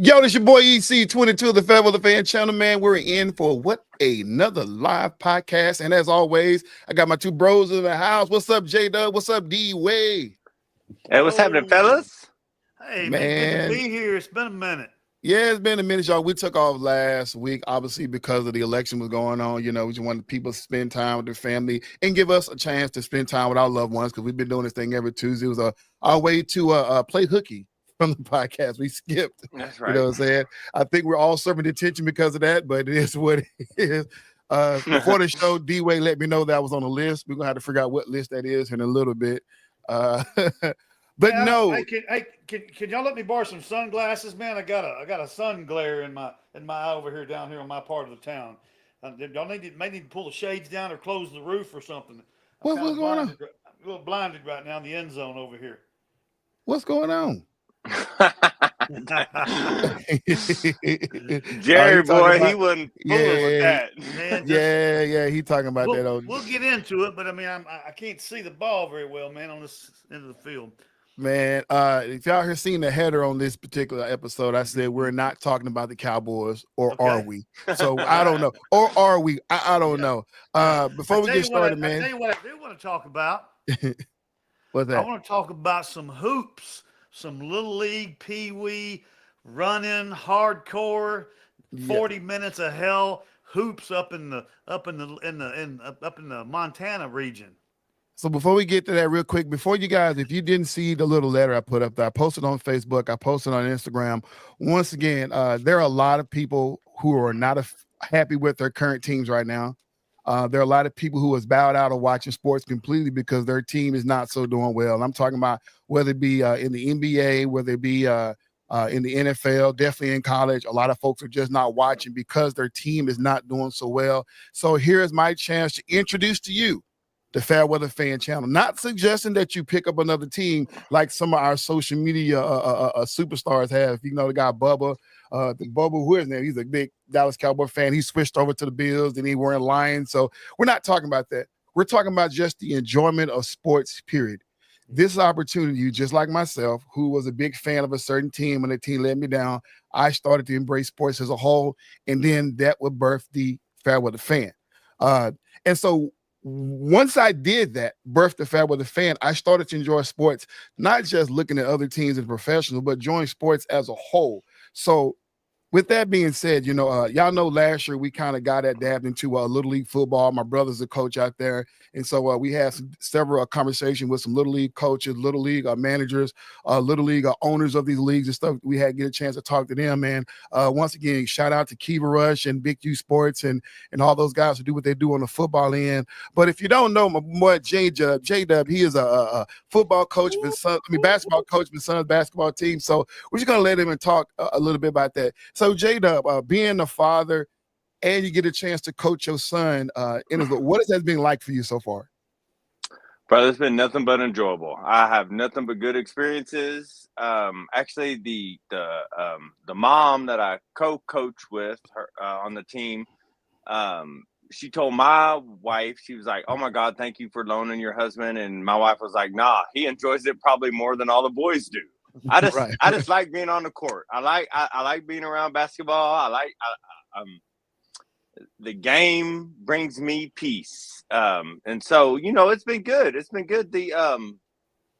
Yo, this your boy EC22 of the FairWeather Fan channel, man. We're in for another live podcast. And as always, I got my two bros in the house. What's up, J-Dub? What's up, D-Way? Hey, what's happening, fellas? Hey, man, good to be here. It's been a minute. Yeah, it's been a minute, y'all. We took off last week, obviously, because of the election was going on. You know, we just wanted people to spend time with their family and give us a chance to spend time with our loved ones because we've been doing this thing every Tuesday. It was our way to play hooky from the podcast. We skipped. That's right. You know what I'm saying? I think we're all serving attention because of that, but it is what it is. Before the show, D-Way let me know that I was on the list. We're going to have to figure out what list that is in a little bit. But yeah, no. Can y'all let me borrow some sunglasses, man? I got a sun glare in my eye over here down here on my part of the town. Y'all may need to pull the shades down or close the roof or something. What's going on? I'm a little blinded right now in the end zone over here. What's going on? Jerry boy, he wasn't fooling with that. Man, yeah, he talking about that. We'll get into it, but I mean, I can't see the ball very well, man, on this end of the field. Man, if y'all have seen the header on this particular episode, I said we're not talking about the Cowboys, or are we? So I don't know, or are we? I don't know. Before we get started, man, I'll tell you what I do want to talk about. What's that? I want to talk about some hoops. Some little league, pee-wee, running, hardcore, 40 minutes of hell, hoops up in the Montana region. So before we get to that real quick, before you guys, if you didn't see the little letter I put up there, I posted on Facebook, I posted on Instagram. Once again, there are a lot of people who are not happy with their current teams right now. There are a lot of people who has bowed out of watching sports completely because their team is not so doing well. And I'm talking about whether it be in the NBA, whether it be in the NFL, definitely in college. A lot of folks are just not watching because their team is not doing so well. So here's my chance to introduce to you the FairWeather Fan channel. Not suggesting that you pick up another team like some of our social media superstars have. You know, the guy Bubba. Who is there? He's a big Dallas Cowboys fan. He switched over to the Bills and he weren't lying. So we're not talking about that. We're talking about just the enjoyment of sports, period. This opportunity, just like myself, who was a big fan of a certain team when the team let me down, I started to embrace sports as a whole. And then that would birth the FairWeather Fan. And so once I did that, birthed the FairWeather Fan, I started to enjoy sports, not just looking at other teams and professionals, but enjoying sports as a whole. So with that being said, you know, y'all know last year we kind of got dabbed into Little League football. My brother's a coach out there. And so we had several conversations with some Little League coaches, Little League managers, Little League owners of these leagues and stuff. We had to get a chance to talk to them, man. Once again, shout out to Kiva Rush and Big U Sports and all those guys who do what they do on the football end. But if you don't know my boy J-Dub, he is a football coach for basketball coach for Suns basketball team. So we're just going to let him and talk a little bit about that. So J-Dub, being a father and you get a chance to coach your son, what has that been like for you so far? Brother, it's been nothing but enjoyable. I have nothing but good experiences. Actually, the mom that I co-coach with her on the team, she told my wife, she was like, "Oh my God, thank you for loaning your husband." And my wife was like, "Nah, he enjoys it probably more than all the boys do." I just like being on the court. I like being around basketball. The game brings me peace. And so, you know, it's been good. It's been good. The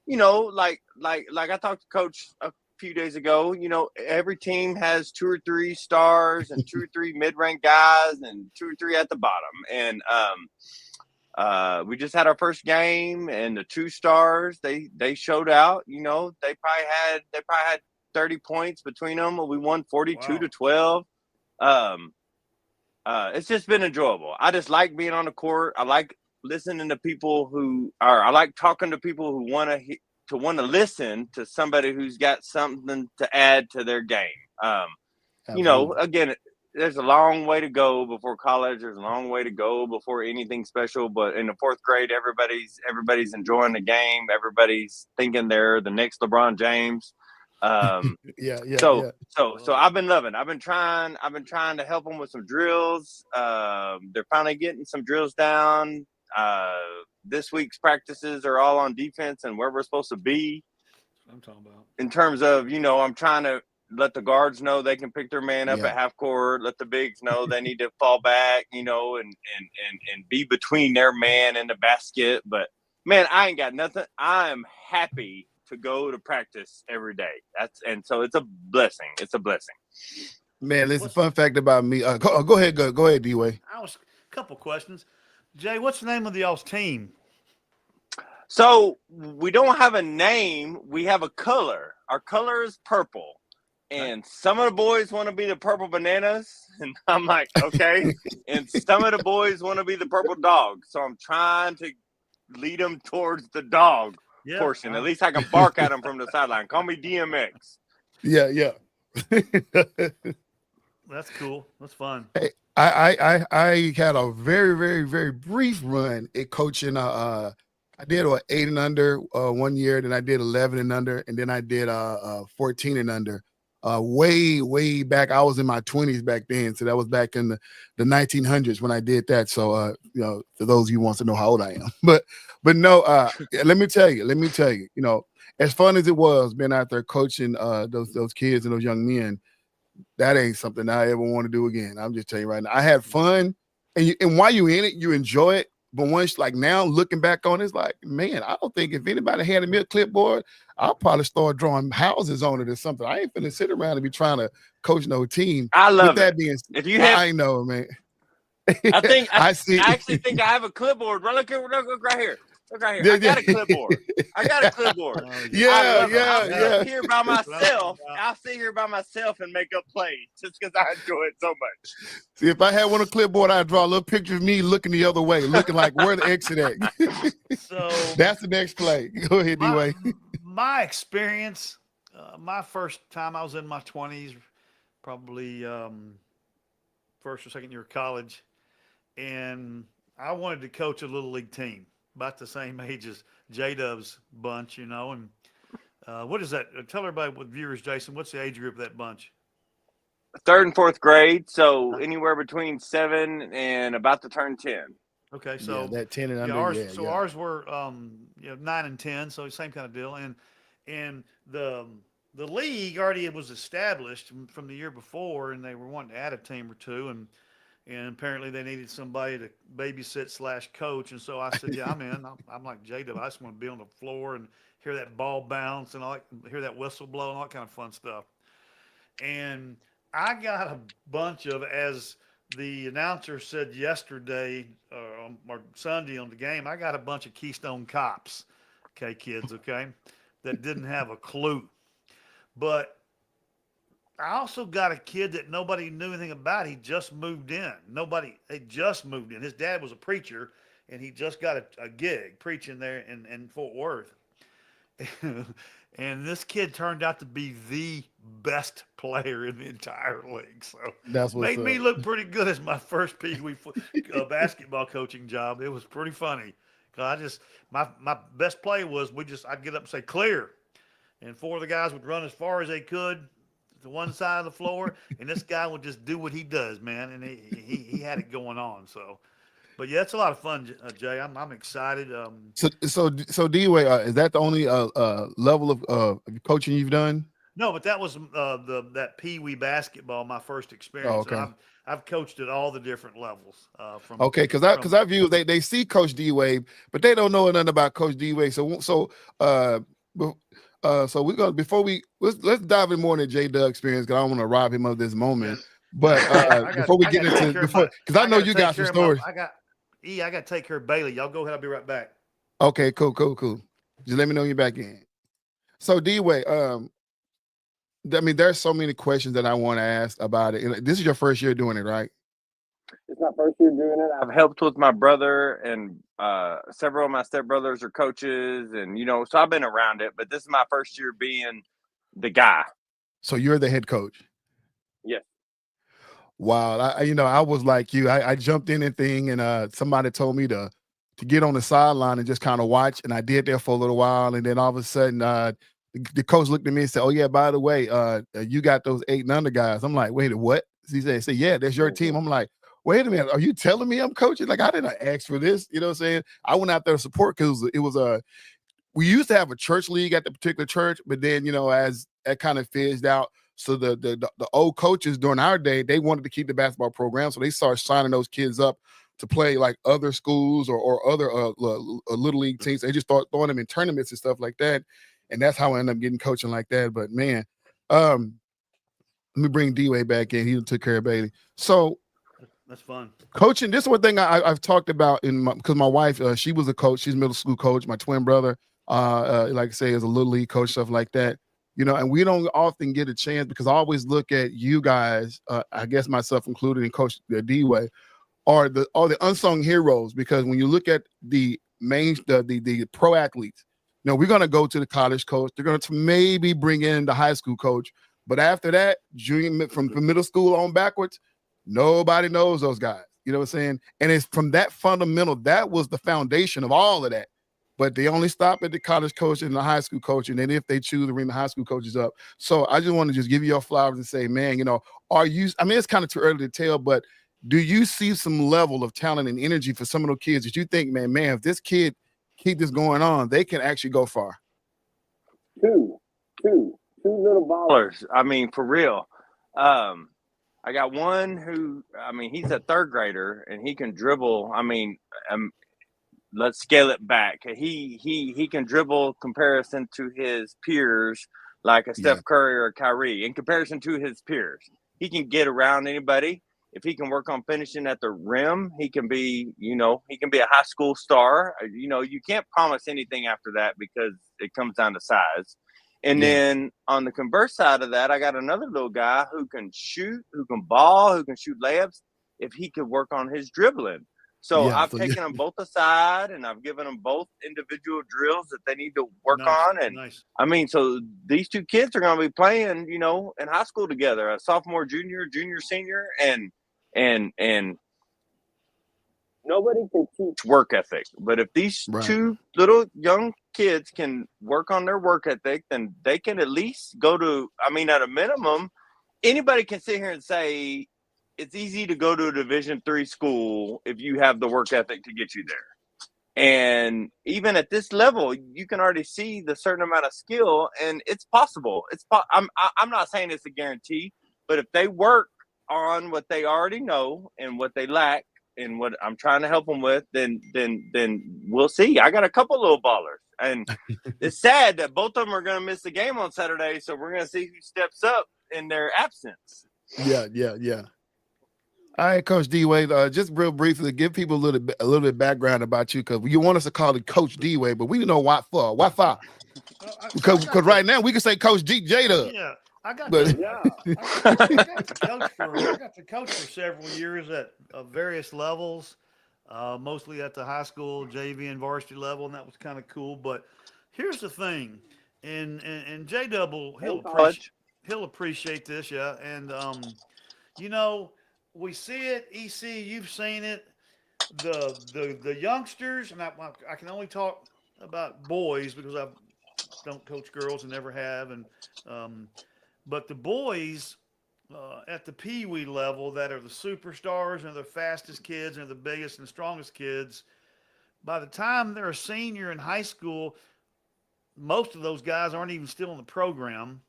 you know, like I talked to Coach a few days ago, you know, every team has 2 or 3 stars and 2 or 3 mid-rank guys and 2 or 3 at the bottom. And we just had our first game, and the 2 stars they showed out. You know, they probably had 30 points between them. We won 42-12. It's just been enjoyable. I just like being on the court. I like listening to people I like talking to people who want to listen to somebody who's got something to add to their game. You know, again, there's a long way to go before college. There's a long way to go before anything special. But in the 4th grade, everybody's enjoying the game. Everybody's thinking they're the next LeBron James. So I've been loving. I've been trying to help them with some drills. They're finally getting some drills down. This week's practices are all on defense and where we're supposed to be. That's what I'm talking about. In terms of, you know, I'm trying to let the guards know they can pick their man up at half court. Let the bigs know they need to fall back, and be between their man and the basket. But man, I ain't got nothing. I'm happy to go to practice every day. So it's a blessing. It's a blessing. Man, listen, fun fact about me. Go ahead, D-Way. A couple questions. Jay, what's the name of y'all's team? So we don't have a name. We have a color. Our color is purple. And some of the boys want to be the purple bananas. And I'm like, okay. And some of the boys want to be the purple dog. So I'm trying to lead them towards the dog portion. At least I can bark at them from the sideline. Call me DMX. Yeah. That's cool. That's fun. Hey, I had a very, very, very brief run at coaching. I did 8 and under 1 year, then I did 11 and under, and then I did 14 and under. Way back, I was in my 20s back then, so that was back in the 1900s when I did that. So for those of you who wants to know how old I am, but no, let me tell you, as fun as it was being out there coaching those kids and those young men, that ain't something I ever want to do again. I'm just telling you right now, I had fun, and while you're in it, you enjoy it. But once, like now, looking back on it, it's like, man, I don't think if anybody handed me a clipboard, I'll probably start drawing houses on it or something. I ain't finna sit around and be trying to coach no team. I love that it. Being, if you have, I know, man. I actually think I have a clipboard. Look right here. Look right here. I got a clipboard. Yeah. I'll sit here by myself. I'll sit here by myself and make up plays just because I enjoy it so much. See, if I had one on a clipboard, I'd draw a little picture of me looking the other way, looking like where the exit at. So that's the next play. Go ahead, D-Way. My experience, my first time I was in my 20s, probably first or second year of college, and I wanted to coach a little league team. About the same age as J-Dub's bunch, and what is that? Tell everybody, with viewers, Jason, what's the age group of that bunch? 3rd and 4th grade, so anywhere between 7 and about to turn 10. Okay, so that 10 and under. Ours were 9 and 10, so same kind of deal, and the league already was established from the year before, and they were wanting to add a team or two, and apparently they needed somebody to babysit / coach. And so I said, yeah, I'm in. I'm like J-Dub. I just want to be on the floor and hear that ball bounce and hear that whistle blow and all that kind of fun stuff. And I got a bunch of, as the announcer said yesterday or Sunday on the game, I got a bunch of Keystone Cops, okay, kids, okay, that didn't have a clue. But I also got a kid that nobody knew anything about. He just moved in. He just moved in. His dad was a preacher, and he just got a gig preaching there in Fort Worth. And this kid turned out to be the best player in the entire league. So that's made me look pretty good as my first Pee Wee basketball coaching job. It was pretty funny. My best play was I'd get up and say clear, and 4 of the guys would run as far as they could to one side of the floor, and this guy would just do what he does, man, and he had it going on. So, but yeah, it's a lot of fun, Jay. I'm excited. So D-Way, is that the only level of coaching you've done? No, but that was that Pee Wee basketball, my first experience. Oh, okay. And I've coached at all the different levels. Because I view they see Coach D-Way, but they don't know nothing about Coach D-Way. So we're gonna let's dive in more into J-Dub experience, because I don't want to rob him of this moment. But before we get into because I know you got some stories. I got to take care of Bailey. Y'all go ahead. I'll be right back. Okay, cool. Just let me know you're back in. So D-Way, there's so many questions that I want to ask about it. And this is your first year doing it, right? It's my first year doing it. I've helped with my brother, and several of my stepbrothers are coaches, and so I've been around it. But this is my first year being the guy. So you're the head coach. Yes. Wow. I was like you. I jumped in and thing, and somebody told me to get on the sideline and just kind of watch, and I did that for a little while, and then all of a sudden, the coach looked at me and said, "Oh yeah, by the way, you got those 8 and under guys." I'm like, "Wait, what?" He said, "Yeah, that's your team." I'm like, "Wait a minute, are you telling me I'm coaching? Like, I didn't ask for this." You know what I'm saying? I went out there to support because it was we used to have a church league at the particular church, but then as that kind of fizzed out, So the old coaches during our day, they wanted to keep the basketball program, so they started signing those kids up to play like other schools or other little league teams. They just start throwing them in tournaments and stuff like that, and that's how I ended up getting coaching like that. But man, let me bring D-Way back in. He took care of Bailey. So that's fun. Coaching. This is one thing I've talked about because my wife, she was a coach. She's a middle school coach. My twin brother, like I say, is a little league coach, stuff like that. And we don't often get a chance because I always look at you guys, I guess myself included, and Coach D-Way, are the unsung heroes, because when you look at the pro athletes, we're going to go to the college coach. They're going to maybe bring in the high school coach. But after that, from middle school on backwards, nobody knows those guys. You know what I'm saying? And it's from that fundamental, that was the foundation of all of that. But they only stop at the college coach and the high school coach. And then if they choose to bring the high school coaches up. So I just want to just give you your flowers and say, man, it's kind of too early to tell, but do you see some level of talent and energy for some of those kids that you think, man, if this kid keep this going on, they can actually go far? Two little ballers. I mean, for real. I got one who, he's a third grader and he can dribble. Let's scale it back. He can dribble comparison to his peers, like a Steph Curry or Kyrie. In comparison to his peers, he can get around anybody. If he can work on finishing at the rim, he can be a high school star. You can't promise anything after that because it comes down to size. And then on the converse side of that, I got another little guy who can shoot, who can ball, who can shoot layups if he could work on his dribbling. So I've taken them both aside and I've given them both individual drills that they need to work on. And so these two kids are going to be playing, in high school together, a sophomore, junior, senior, and nobody can teach work ethic. But if these two little young kids can work on their work ethic, then they can at least go to, at a minimum, anybody can sit here and say it's easy to go to a Division III school if you have the work ethic to get you there. And even at this level, you can already see the certain amount of skill, and it's possible. I'm not saying it's a guarantee, but if they work on what they already know and what they lack and what I'm trying to help them with, then we'll see. I got a couple little ballers, and it's sad that both of them are going to miss the game on Saturday. So we're going to see who steps up in their absence. Yeah. All right, Coach D-Way, just real briefly, give people a little bit of background about you, because you want us to call it Coach D-Way, but we know why for. Because right now we can say Coach J-Dub. Yeah. I got to coach for several years at various levels, mostly at the high school, JV, and varsity level, and that was kind of cool. But here's the thing, and J-Dub he'll appreciate this, yeah. And we see it. EC, you've seen it. The youngsters, and I can only talk about boys because I don't coach girls and never have, and but the boys at the Pee Wee level that are the superstars and the fastest kids and the biggest and strongest kids, by the time they're a senior in high school, most of those guys aren't even still in the program.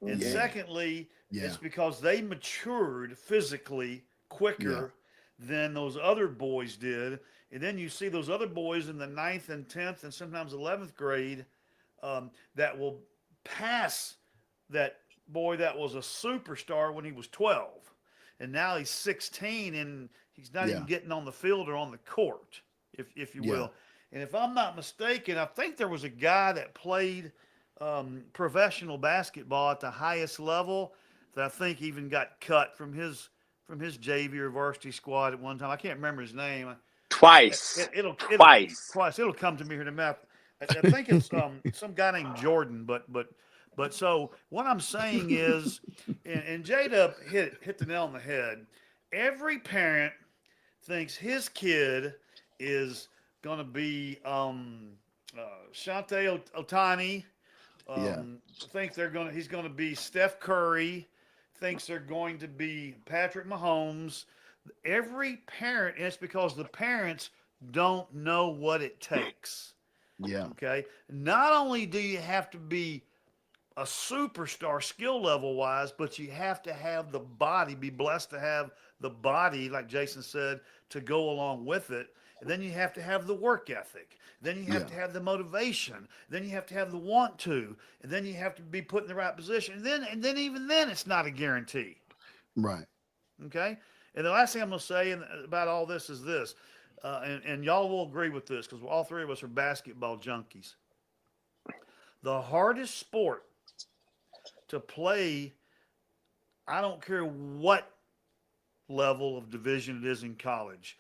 And secondly, it's because they matured physically quicker than those other boys did. And then you see those other boys in the 9th and 10th and sometimes 11th grade that will pass that boy that was a superstar when he was 12, and now he's 16 and he's not even getting on the field or on the court, if you will. And if I'm not mistaken, I think there was a guy that played professional basketball at the highest level that I think even got cut from his JV or varsity squad at one time. I can't remember his name. Twice. It'll come to me here in a minute. I think it's some guy named Jordan, but so what I'm saying is, and J-Dub hit the nail on the head. Every parent thinks his kid is going to be Shante Otani. Think he's going to be Steph Curry. Thinks they're going to be Patrick Mahomes. Every parent, and it's because the parents don't know what it takes. Yeah. Okay. Not only do you have to be a superstar skill level wise, but you have to have the body, be blessed to have the body, like Jason said, to go along with it. And then you have to have the work ethic. Then you have to have the motivation. Then you have to have the want to. And then you have to be put in the right position. And then even then, it's not a guarantee. Right. Okay. And the last thing I'm going to say about all this is this, and y'all will agree with this because all three of us are basketball junkies. The hardest sport to play, I don't care what level of division it is in college,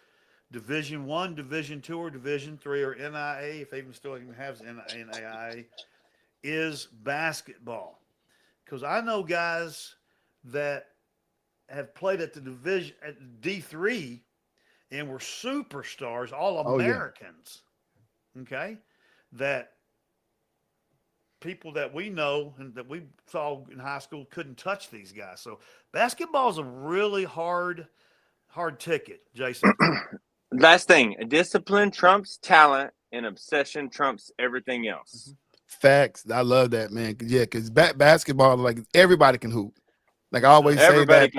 Division I, Division II, or Division III, or NIA, if they even still even have NAIA, is basketball. Because I know guys that have played at the division at D3 and were superstars, all Americans. Okay, that people that we know and that we saw in high school couldn't touch these guys. So basketball is a really hard ticket, Jason. Last thing, discipline trumps talent and obsession trumps everything else. Facts. I love that, man. Yeah, because basketball, like everybody can hoop. Like I always say that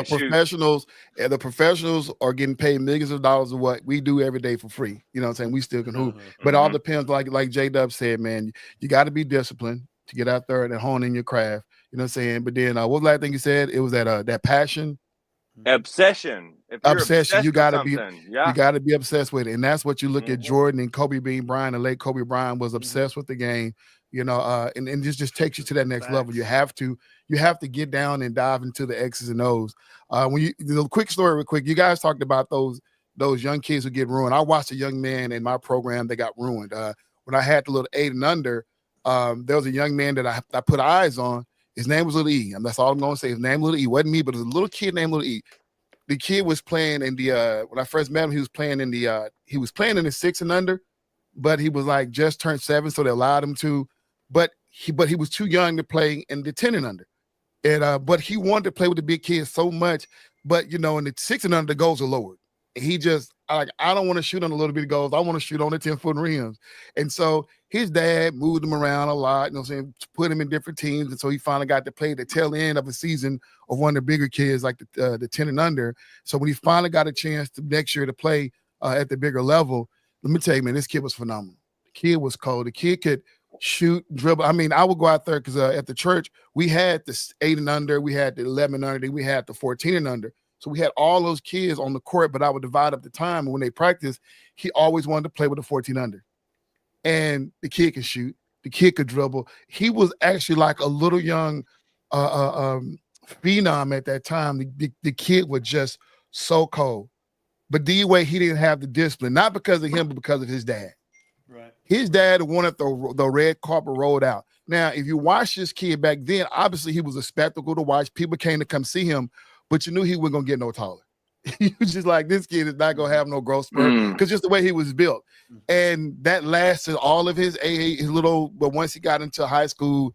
the professionals are getting paid millions of dollars of what we do every day for free. You know what I'm saying? We still can hoop. But it all depends, like J-Dub said, man, you got to be disciplined to get out there and hone in your craft. You know what I'm saying? But then what was the last thing you said? It was that passion. Obsession. Obsession. You gotta be obsessed with it. And that's what you look at Jordan and Kobe Bean Bryant, the late Kobe Bryant was obsessed with the game, you know, and this just takes you to that next level. You have to get down and dive into the X's and O's. The quick story real quick, you guys talked about those young kids who get ruined. I watched a young man in my program that got ruined. When I had the little 8 and under, there was a young man that I put eyes on. His name was Little E. And that's all I'm going to say. His name was Little E. It wasn't me, but it was a little kid named Little E. The kid was playing in the when I first met him, he was playing in the 6 and under, but he was like just turned 7, so they allowed him to. But he was too young to play in the 10 and under. And but he wanted to play with the big kids so much. But you know, in the 6 and under, the goals are lowered. He just I don't want to shoot on a little bit of goals. I want to shoot on the 10-foot rims. And so his dad moved him around a lot, you know what I'm saying, put him in different teams. And so he finally got to play the tail end of a season of one of the bigger kids, like the 10 and under. So when he finally got a chance to next year to play at the bigger level, let me tell you, man, this kid was phenomenal. The kid was cold. The kid could shoot, dribble. I mean, I would go out there because at the church, we had the 8 and under, we had the 11 and under, we had the 14 and under. So we had all those kids on the court, but I would divide up the time. And when they practiced, he always wanted to play with the 14 under. And the kid could shoot. The kid could dribble. He was actually like a little young phenom at that time. The kid was just so cold. But D-Way, he didn't have the discipline, not because of him, but because of his dad. Right. His dad wanted the red carpet rolled out. Now, if you watch this kid back then, obviously he was a spectacle to watch. People came to come see him, but you knew he wasn't going to get no taller. He was just like, this kid is not going to have no growth spurt because just the way he was built. And that lasted all of his but once he got into high school,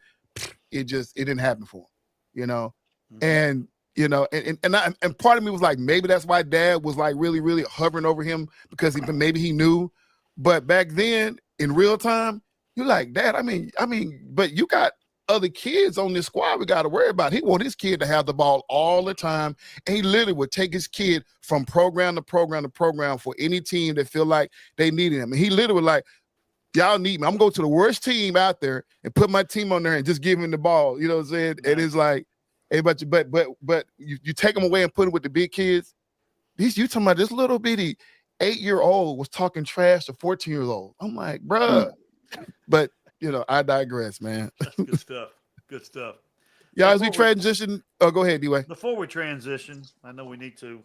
it didn't happen for him, you know? And, you know, and part of me was like, maybe that's why dad was like really, really hovering over him because maybe he knew. But back then in real time, you're like, Dad, I mean, but you got other kids on this squad we got to worry about. He want his kid to have the ball all the time. And he literally would take his kid from program to program to program for any team that feel like they needed him. And he literally like, y'all need me. I'm going to go to the worst team out there and put my team on there and just give him the ball. You know what I'm saying? Right. And it's like, hey, but you take him away and put him with the big kids. You talking about this little bitty 8-year-old was talking trash to 14-years-old. I'm like, bruh. But you know, I digress, man. Good stuff. Good stuff. Yeah, as we transition, go ahead, D-Way. Before we transition, I know we need to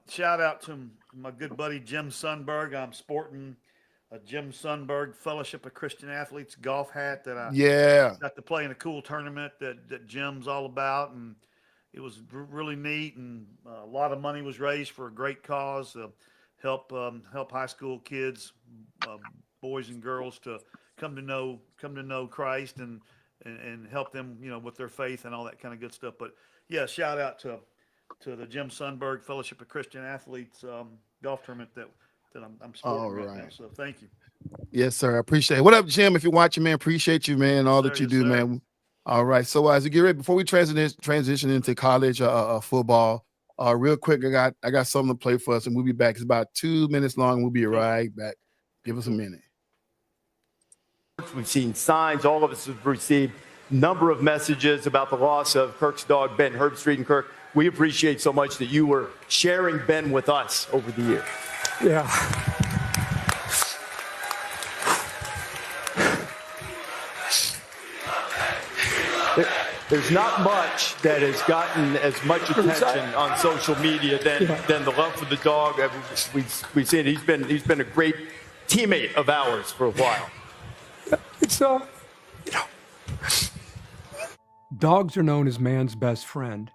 shout out to my good buddy Jim Sundberg. I'm sporting a Jim Sundberg Fellowship of Christian Athletes golf hat that I got to play in a cool tournament that Jim's all about, and it was really neat. And a lot of money was raised for a great cause, help high school kids, boys and girls to come to know Christ and help them, you know, with their faith and all that kind of good stuff. But yeah, shout out to the Jim Sundberg Fellowship of Christian Athletes golf tournament that I'm sporting right now. So thank you. Yes, sir. I appreciate it. What up, Jim? If you're watching, man, appreciate you, man, all that you do, man. All right. So as we get ready, before we transition into college football, real quick, I got something to play for us, and we'll be back. It's about 2 minutes long. We'll be right back. Give us a minute. We've seen signs. All of us have received a number of messages about the loss of Kirk's dog, Ben Herbstreit. And Kirk, we appreciate so much that you were sharing Ben with us over the years. Yeah. There's not much that has gotten as much attention on social media than the love for the dog. I mean, we've seen it. He's been a great teammate of ours for a while. It's Dogs are known as man's best friend.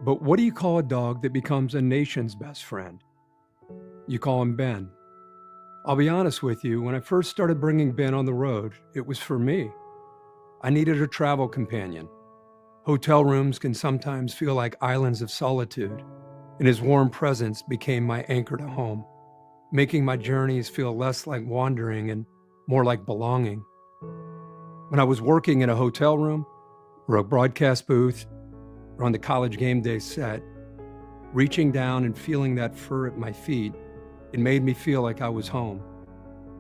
But what do you call a dog that becomes a nation's best friend? You call him Ben. I'll be honest with you, when I first started bringing Ben on the road, it was for me. I needed a travel companion. Hotel rooms can sometimes feel like islands of solitude, and his warm presence became my anchor to home, making my journeys feel less like wandering and more like belonging. When I was working in a hotel room, or a broadcast booth, or on the college game day set, reaching down and feeling that fur at my feet, it made me feel like I was home.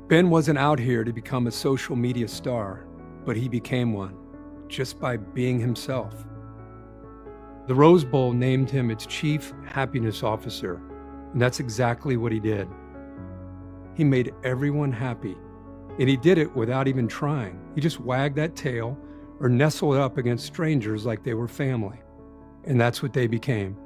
Ben wasn't out here to become a social media star, but he became one, just by being himself. The Rose Bowl named him its chief happiness officer, and that's exactly what he did. He made everyone happy, and he did it without even trying. He just wagged that tail or nestled up against strangers like they were family, and that's what they became.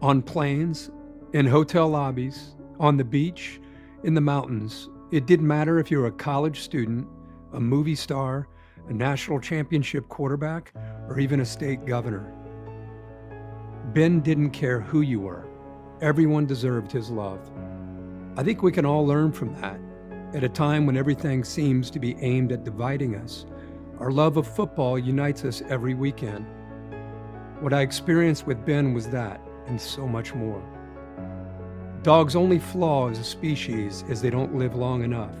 On planes, in hotel lobbies, on the beach, in the mountains, it didn't matter if you were a college student, a movie star, a national championship quarterback, or even a state governor. Ben didn't care who you were. Everyone deserved his love. I think we can all learn from that. At a time when everything seems to be aimed at dividing us, our love of football unites us every weekend. What I experienced with Ben was that, and so much more. Dogs' only flaw as a species is they don't live long enough,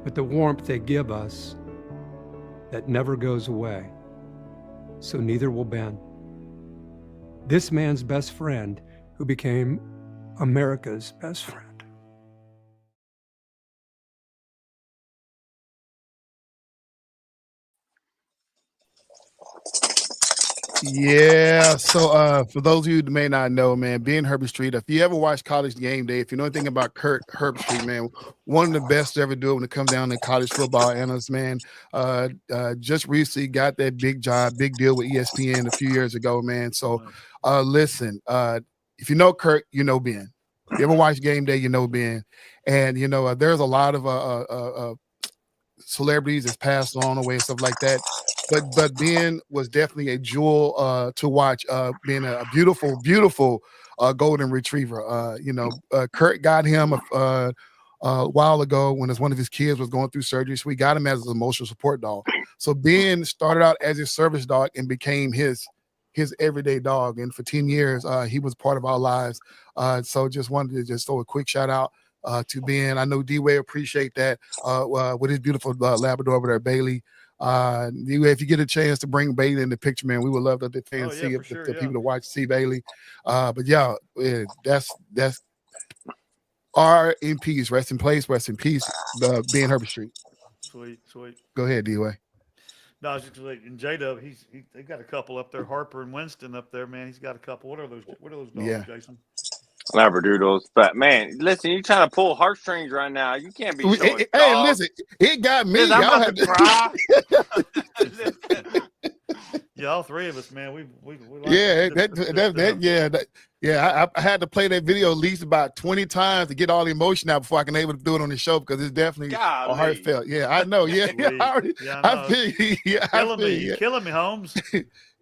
but the warmth they give us, that never goes away. So neither will Ben. This man's best friend, who became America's best friend. Yeah. So for those of you that may not know, man, Ben Herbstreit, if you ever watch College Game Day, if you know anything about Kurt Herbstreit, man, one of the best to ever do it when it comes down to college football analysts, man. Just recently got that big deal with ESPN a few years ago, man. So listen, if you know Kurt, you know Ben. If you ever watch Game Day, you know Ben. And you know, there's a lot of celebrities that's passed on away and stuff like that. But Ben was definitely a jewel to watch, being a beautiful golden retriever. Kurt got him a while ago when one of his kids was going through surgery, so we got him as an emotional support dog. So Ben started out as his service dog and became his everyday dog, and for 10 years he was part of our lives. So just wanted to just throw a quick shout out to Ben. I know D-Way appreciate that with his beautiful Labrador over there, Bailey. If you get a chance to bring Bailey in the picture, man, we would love the fans see it, the people to watch, see Bailey. But yeah, that's R in peace, rest in place, rest in peace, Ben Herbstreit. Sweet. Go ahead, D-Way. No, I was just like, and J-Dub, they got a couple up there, Harper and Winston up there, man. He's got a couple. What are those dogs, Jason? Labradoodles. But man, listen, you're trying to pull heartstrings right now. You can't be showing Hey, dogs. listen, it got me. I'm about to cry. Yeah, all three of us, man. We like I had to play that video at least about 20 times to get all the emotion out before I can able to do it on the show, because it's definitely a heartfelt. Yeah, I know. Yeah, I feel you. Killing me, Holmes.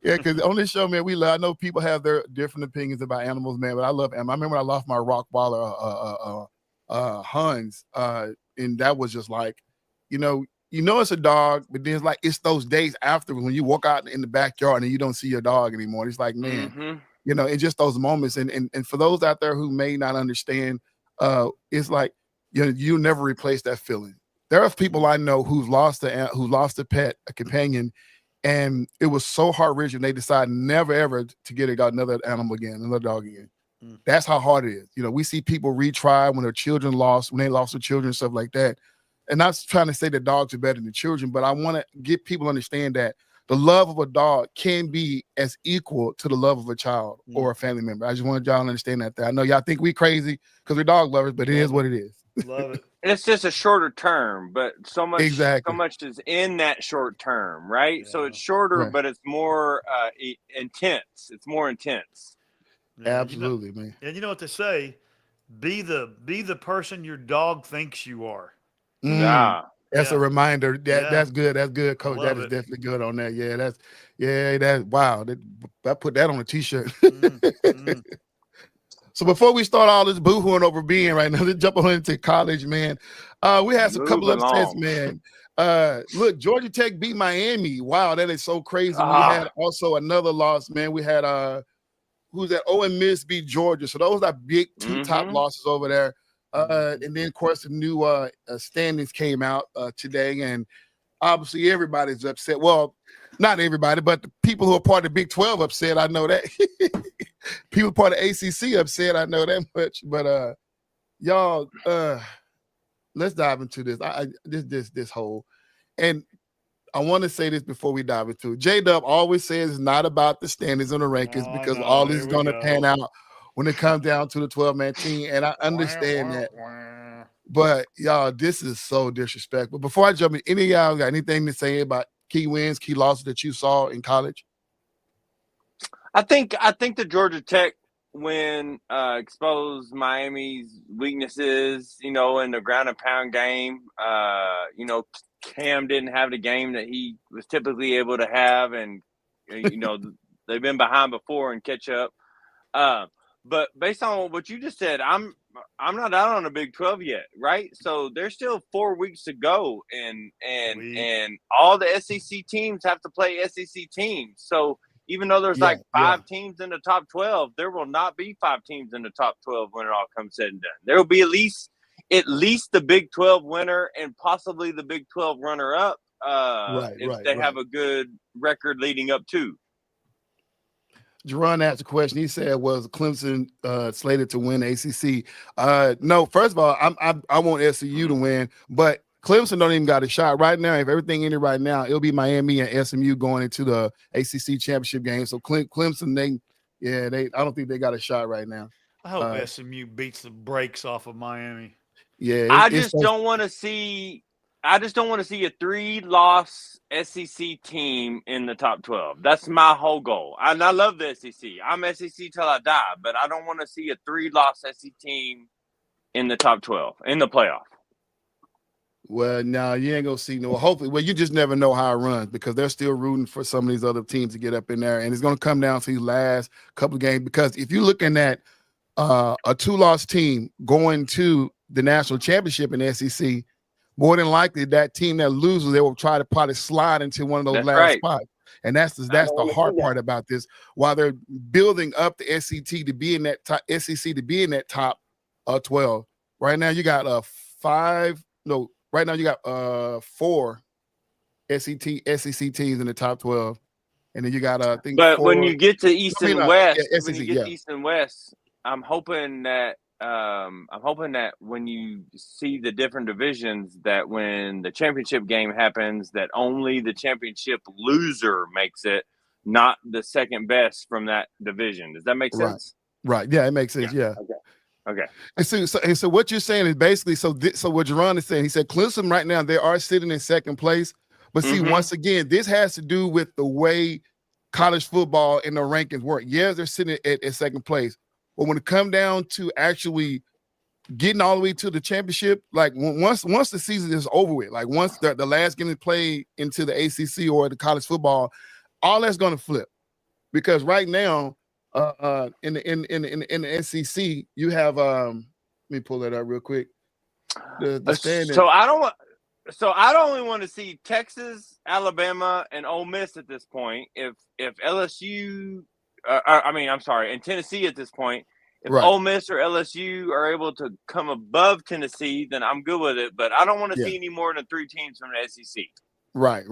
Yeah, because on this show, man, I know people have their different opinions about animals, man, but I love animals. I remember when I lost my Rottweiler, Hans, and that was just like, you know it's a dog, but then it's those days after when you walk out in the backyard and you don't see your dog anymore. It's like, man, it's just those moments. And for those out there who may not understand, it's like, you never replace that feeling. There are people I know who've lost a pet, a companion, And it was so heart-wrenching. They decided never, ever to get another animal again, another dog again. That's how hard it is. You know, we see people retry when their children lost, when they lost their children, stuff like that. And not trying to say that dogs are better than children, but I want to get people to understand that the love of a dog can be as equal to the love of a child or a family member. I just want y'all to understand that. I know y'all think we crazy because we're dog lovers, but it is what it is. Love it. It's just a shorter term, but so much Exactly. is in that short term, right? So it's shorter, Right. but it's more intense. It's more intense. Yeah, Absolutely, man. And you know what they say? Be the person your dog thinks you are. Yeah. That's a reminder. That's good. That's good, Coach. Love That is it. definitely good on that. That's wow. I put that on a t-shirt. So before we start all this boohooing over being right now, let's jump on into college, man. We had some couple Moving upsets, along. man. Look, Georgia Tech beat Miami. Wow, that is so crazy. We had also another loss, man. We had who's that? Ole Miss beat Georgia. So those are big two top losses over there. And then, of course, the new standings came out today, and obviously everybody's upset. Well, not everybody, but the people who are part of the Big 12 upset. I know that. People part of ACC upset. I know that much. But y'all, let's dive into this. This whole, and I want to say this before we dive into it. J-Dub always says it's not about the standings and the rankings because all this is going to pan out when it comes down to the 12-man team, and I understand that. But, y'all, this is so disrespectful. Before I jump in, any of y'all got anything to say about key wins, key losses that you saw in college? I think the Georgia Tech win exposed Miami's weaknesses, in the ground and pound game. Cam didn't have the game that he was typically able to have, and they've been behind before and catch up. But based on what you just said, I'm not out on the Big 12 yet, right? So there's still 4 weeks to go, and all the SEC teams have to play SEC teams. So even though there's five teams in the top 12, there will not be 5 teams in the top 12 when it all comes said and done. There will be at least the Big 12 winner and possibly the Big 12 runner-up if they have a good record leading up to. Jerron asked a question. He said, "Was Clemson slated to win ACC?" No. First of all, I want SCU to win, but Clemson don't even got a shot right now. If everything ended right now, it'll be Miami and SMU going into the ACC championship game. So Clemson, I don't think they got a shot right now. I hope SMU beats the brakes off of Miami. Yeah, I just don't want to see a 3-loss SEC team in the top 12. That's my whole goal. And I love the SEC. I'm SEC till I die, but I don't want to see a 3-loss SEC team in the top 12 in the playoff. Well, no, you ain't gonna see no. Hopefully, well, you just never know how it runs because they're still rooting for some of these other teams to get up in there, and it's gonna come down to these last couple of games. Because if you're looking at a 2-loss team going to the national championship in the SEC, more than likely that team that loses, they will try to probably slide into one of those last spots. And that's the hard part about this. While they're building up the SEC to be in that top 12. Right now you got 4 SEC teams in the top 12. And then you got I think. But 4, when you get to East and West, East and West, I'm hoping that when you see the different divisions, that when the championship game happens, that only the championship loser makes it, not the second best from that division. Does that make sense? Right. Yeah, it makes sense. Yeah. Okay. And so what you're saying is basically so what Jerron is saying. He said Clemson right now they are sitting in second place, but see once again this has to do with the way college football and the rankings work. Yes, they're sitting at second place. But when it comes down to actually getting all the way to the championship, like once the season is over with, like once the last game is played into the ACC or the college football, all that's going to flip. Because right now, in the SEC, you have let me pull that up real quick. The standing. So I don't only want to see Texas, Alabama, and Ole Miss at this point. If LSU. And Tennessee at this point. If Ole Miss or LSU are able to come above Tennessee, then I'm good with it. But I don't want to see any more than 3 teams from the SEC. Right.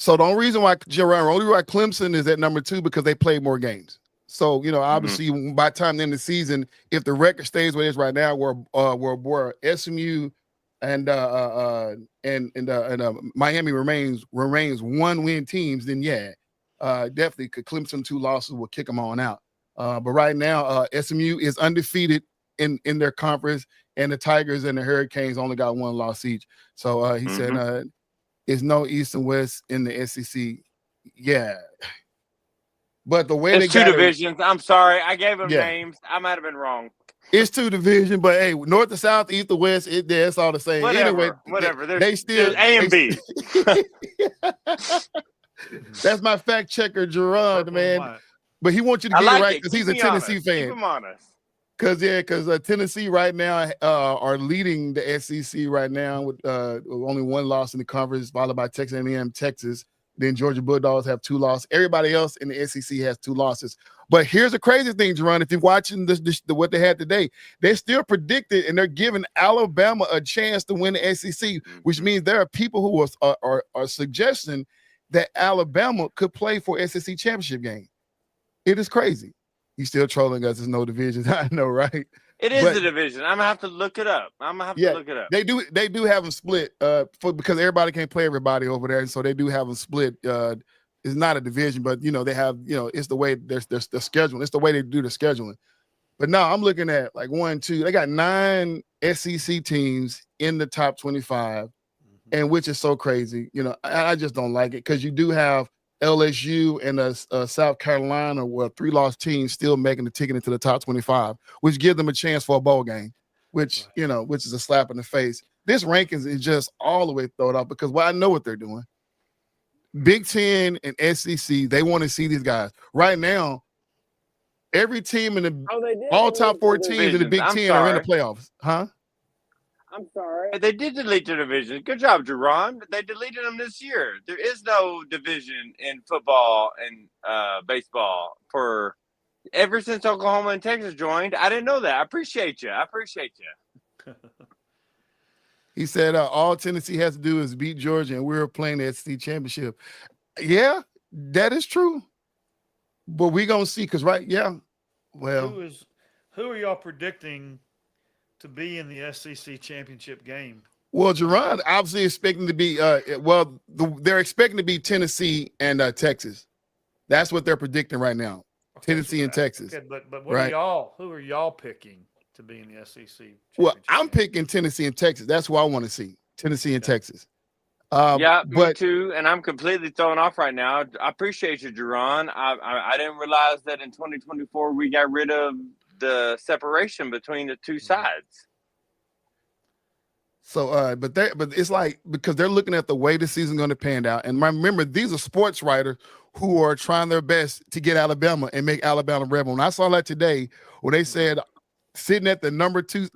So the only reason why Clemson is at number 2 because they played more games. So, obviously by the time in the season, if the record stays where it is right now, where SMU and Miami remains 1-win teams, then definitely Clemson 2 losses will kick them on out. But right now, SMU is undefeated in their conference, and the Tigers and the Hurricanes only got 1 loss each. So he said it's no East and West in the SEC. Yeah. But the way it's they 2 divisions. I'm sorry. I gave them Yeah. names. I might have been wrong. It's 2 divisions, but hey, north to south, east to west, it's all the same. Anyway, Whatever. They still there's A and B. That's my fact checker, Gerard, Purple and man. white. But he wants you to I get like it right it. because Keep he's a me Tennessee honest. fan. Keep them honest. Because Tennessee right now are leading the SEC right now with only 1 loss in the conference, followed by Texas A&M, Texas. Then Georgia Bulldogs have 2 losses. Everybody else in the SEC has 2 losses. But here's the crazy thing, Jerron. If you're watching what they had today, they're still predicted and they're giving Alabama a chance to win the SEC, which means there are people who are suggesting that Alabama could play for SEC championship game. It is crazy. He's still trolling us. There's no divisions. I know, right? It is But- a division. I'm gonna have to look it up. They do have them split because everybody can't play everybody over there, and so they do have them split. It's not a division, but they have it's the way there's the scheduling. It's the way they do the scheduling. But now I'm looking at like 1, 2. They got 9 SEC teams in the top 25, and which is so crazy. I just don't like it because you do have LSU and South Carolina, 3-loss teams still making the ticket into the top 25, which gives them a chance for a bowl game, which is a slap in the face. This rankings is just all the way thrown off because I know what they're doing. Big Ten and SEC, they want to see these guys. Right now, every team in all top 4 teams in the Big Ten are in the playoffs. Huh? I'm sorry. They did delete the division. Good job, Jerron. They deleted them this year. There is no division in football and baseball ever since Oklahoma and Texas joined. I didn't know that. I appreciate you. He said all Tennessee has to do is beat Georgia, and we're playing the SEC championship. Yeah, that is true. But we're going to see because, well. Who are y'all predicting to be in the SEC championship game? Well, Jerron obviously expecting to be they're expecting to be Tennessee and Texas. That's what they're predicting right now. Okay, Tennessee and Texas. Okay, but right? who are y'all picking to be in the SEC? Well, I'm picking Tennessee and Texas. That's who I want to see. Tennessee and Texas. Me too. And I'm completely thrown off right now. I appreciate you, Jerron. I didn't realize that in 2024 we got rid of the separation between the 2 sides. So, but it's like because they're looking at the way the season's going to pan out. And remember, these are sports writers who are trying their best to get Alabama and make Alabama rebel. And I saw that today where they said sitting at the number 2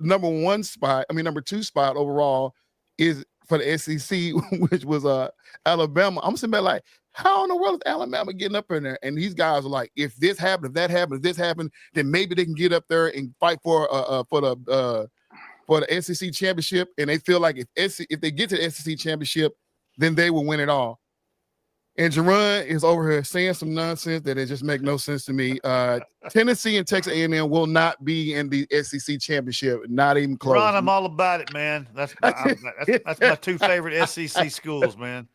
spot overall is for the SEC, which was Alabama. I'm sitting there like, how in the world is Alabama getting up in there? And these guys are like, if this happened, if that happened, if this happened, then maybe they can get up there and fight for the SEC championship. And they feel like if they get to the SEC championship, then they will win it all. And Jerron is over here saying some nonsense that it just make no sense to me. Tennessee and Texas A&M will not be in the SEC championship, not even close. Ron, I'm all about it, man. That's my 2 favorite SEC schools, man.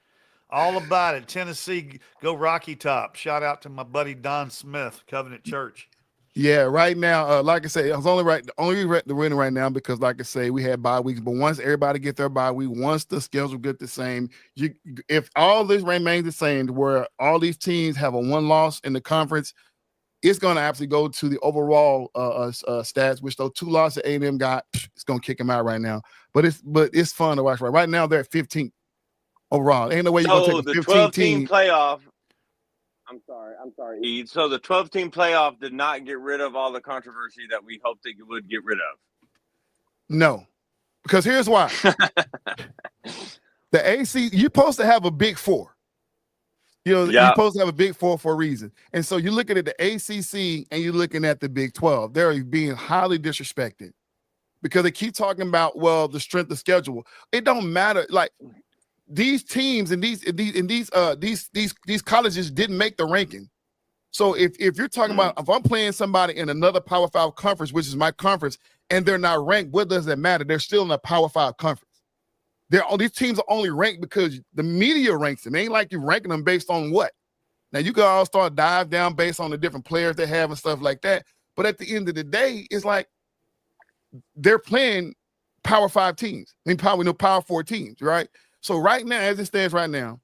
All about it. Tennessee, go Rocky Top. Shout out to my buddy Don Smith, Covenant Church. Yeah, right now, like I say, I was only winning right now because, like I say, we had bye weeks. But once everybody get their bye week, once the schedule get the same, if all this remains the same, where all these teams have a 1 loss in the conference, it's going to actually go to the overall stats, which those 2 losses A&M got, it's going to kick them out right now. But it's fun to watch. Right now, they're at 15th overall. Ain't no way you're going to take a 15-team playoff. I'm sorry. So the 12-team playoff did not get rid of all the controversy that we hoped it would get rid of. No, because here's why. The AC, you're supposed to have a big 4. You're supposed to have a big 4 for a reason. And so you're looking at the ACC and you're looking at the Big 12. They're being highly disrespected because they keep talking about, the strength of schedule. It don't matter. Like, these teams and these colleges didn't make the ranking. So if you're talking about, if I'm playing somebody in another Power 5 conference, which is my conference, and they're not ranked, what does that matter? They're still in a Power 5 conference. These teams are only ranked because the media ranks them. It ain't like you're ranking them based on what. Now, you can all start dive down based on the different players they have and stuff like that. But at the end of the day, it's like they're playing Power 5 teams. I mean, Power 4 teams, right? So right now, as it stands right now,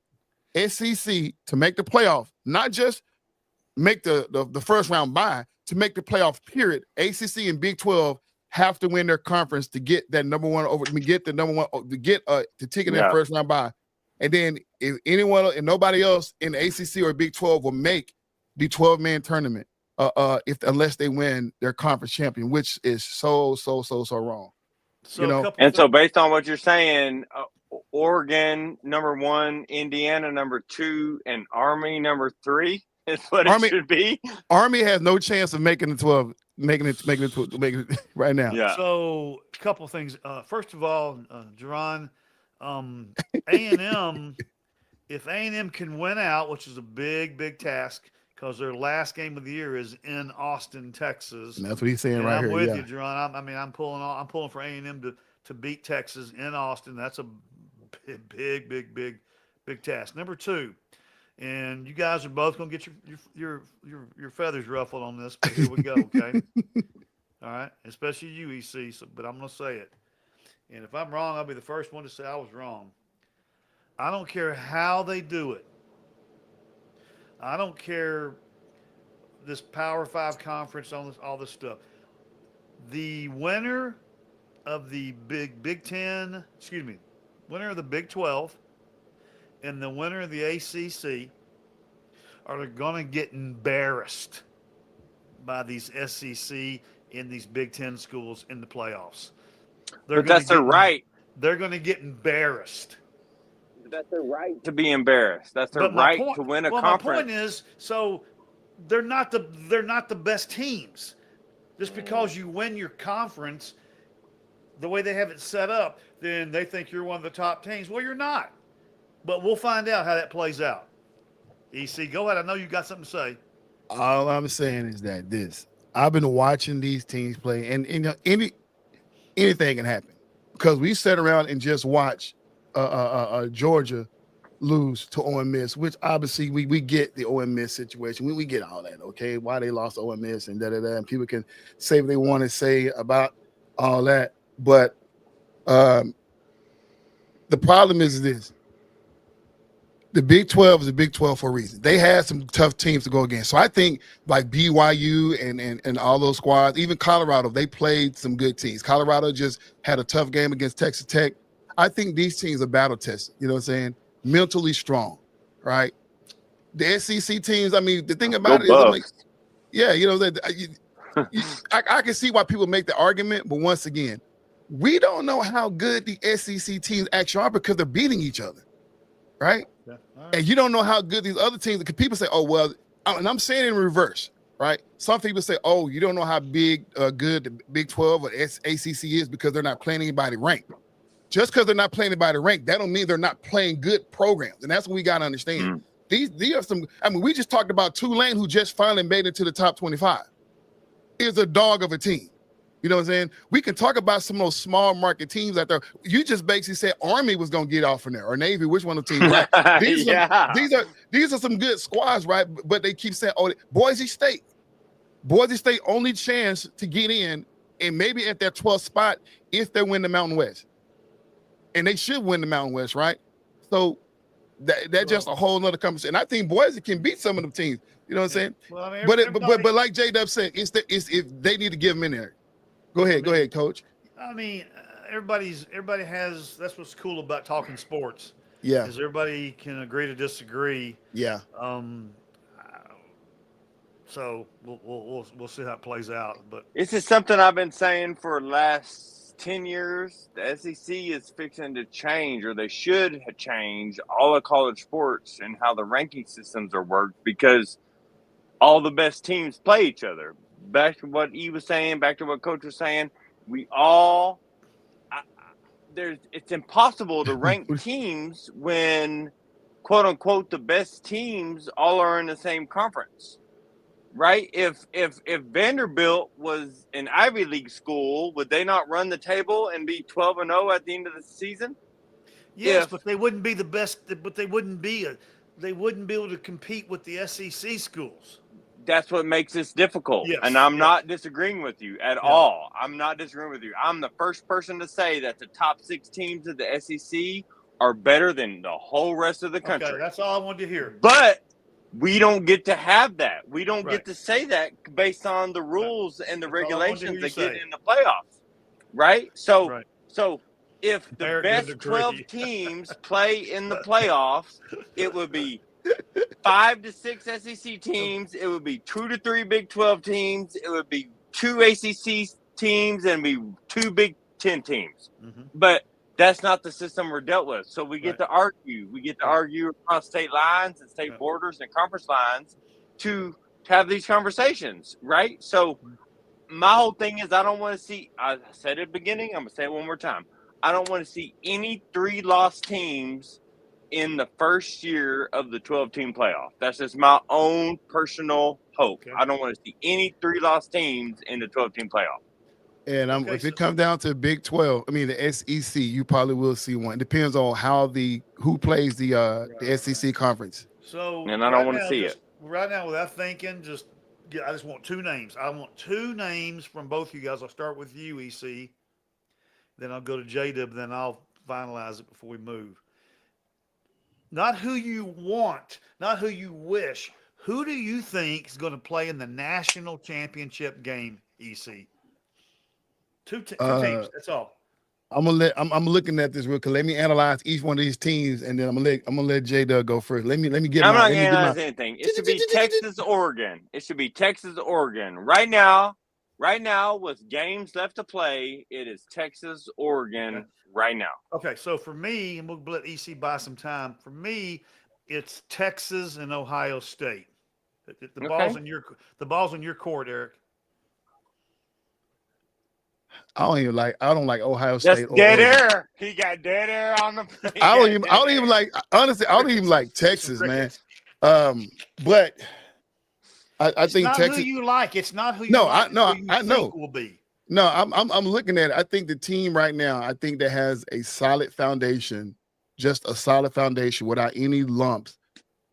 SEC to make the playoff, not just make the first round bye, to make the playoff period, ACC and Big 12 have to win their conference to get that number one over, to get to ticket that first round bye. And then if anyone and nobody else in the ACC or Big 12 will make the 12-man tournament unless they win their conference champion, which is so wrong. So so based on what you're saying, Oregon number 1, Indiana number 2, and Army number 3 is what it should be. Army has no chance of making the 12, making it right now. Yeah. So a couple things. First of all, Jerron, A&M, if A&M can win out, which is a big task, because their last game of the year is in Austin, Texas. And that's what he's saying right here. I'm here. with you, Jerron. I'm pulling for A&M to beat Texas in Austin. That's a big task. Number 2, and you guys are both going to get your feathers ruffled on this, but here we go, okay? All right, especially you, EC. But I'm going to say it. And if I'm wrong, I'll be the first one to say I was wrong. I don't care how they do it. I don't care this Power 5 conference on this, all this stuff. The winner of the Big 10, winner of the Big 12 and the winner of the ACC are going to get embarrassed by these SEC and these Big 10 schools in the playoffs. But that's their right. They're going to get embarrassed. That's their right to be embarrassed. That's their right to win a conference. My point is, so they're not the best teams. Just because you win your conference, the way they have it set up, then they think you're one of the top teams. Well, you're not. But we'll find out how that plays out. EC, go ahead. I know you got something to say. All I'm saying is that I've been watching these teams play, and anything can happen, because we sat around and just watch Georgia lose to Ole Miss, which obviously we get the Ole Miss situation. We get all that, okay? Why they lost to Ole Miss and and people can say what they want to say about all that. But the problem is this. The Big 12 is the Big 12 for a reason. They had some tough teams to go against. So I think like BYU and all those squads, even Colorado, they played some good teams. Colorado just had a tough game against Texas Tech. I think these teams are battle tested, you know what I'm saying? Mentally strong, right? The SEC teams, I mean, the thing about it is, like, yeah, you know, I can see why people make the argument, but once again, we don't know how good the SEC teams actually are because they're beating each other, right? Yeah. Right. And you don't know how good these other teams, because people say, oh, well, and I'm saying it in reverse, right? Some people say, oh, you don't know how good the Big 12 or ACC is because they're not playing anybody ranked. Just because they're not playing anybody ranked, that don't mean they're not playing good programs. And that's what we got to understand. These are some, I mean, we just talked about Tulane, who just finally made it to the top 25. Is a dog of a team. You know what I'm saying? We can talk about some of those small market teams out there. You just basically said Army was going to get off from there, or Navy, which one of the teams, right? These are some good squads, right? But they keep saying, oh, Boise State only chance to get in, and maybe at their 12th spot if they win the Mountain West. And they should win the Mountain West, right? So that's just a whole nother conversation. And I think Boise can beat some of them teams. You know what I'm saying? Well, I mean, but like J-Dub said, it's if they need to give them in there. Go ahead, Coach. I mean, everybody has. That's what's cool about talking sports. Yeah, is everybody can agree to disagree. Yeah. So we'll see how it plays out. But this is something I've been saying for the last 10 years. The SEC is fixing to change, or they should change all of college sports and how the ranking systems are worked, because all the best teams play each other. Back to what he was saying, back to what Coach was saying, it's impossible to rank teams when, quote unquote, the best teams all are in the same conference, right? If Vanderbilt was an Ivy League school, would they not run the table and be 12-0 at the end of the season? Yes, but they wouldn't be the best. But they wouldn't be able to compete with the SEC schools. That's what makes this difficult. Yes, and I'm not disagreeing with you at all. I'm not disagreeing with you. I'm the first person to say that the top 6 teams of the SEC are better than the whole rest of the country. Okay, that's all I wanted to hear. But we don't get to have that. We don't get to say that based on the rules and the regulations that get in the playoffs, right? So if the best 12 teams play in the playoffs, it would be 5 to 6 SEC teams. It would be 2 to 3 Big 12 teams. It would be 2 ACC teams and be 2 Big 10 teams. Mm-hmm. But that's not the system we're dealt with. So we get to argue. We get to argue across state lines and state borders and conference lines to have these conversations, right? So my whole thing is I don't want to see – I said it at the beginning. I'm going to say it one more time. I don't want to see any 3-loss teams in the first year of the 12-team playoff. That's just my own personal hope. Okay. I don't want to see any 3-loss teams in the 12-team playoff. And if it comes down to Big 12, I mean the SEC, you probably will see one. It depends on who plays the SEC conference. So and I don't want to see it right now. Without thinking, I just want 2 names. I want 2 names from both you guys. I'll start with you, EC. Then I'll go to J-Dub. Then I'll finalize it before we move. Not who you want, not who you wish. Who do you think is going to play in the national championship game, EC? Two teams. That's all. I'm looking at this real quick. Let me analyze each one of these teams, and then I'm gonna let J-Dub go first. Let me get. I'm not gonna analyze anything. It should be Texas, Oregon. It should be Texas, Oregon. Right now, with games left to play, it is Texas, Oregon. Okay. Right now. Okay, so for me, and we'll let EC buy some time. For me, it's Texas and Ohio State. The ball's in your court, Eric. I don't like Ohio State. That's dead air. He got dead air on the. I don't even like. Honestly, I don't even like Texas, man. But I think not Texas. Who you like? It's not who you. I know. Will be. No, I'm looking at it. I think the team right now. I think that has a solid foundation, just a solid foundation without any lumps.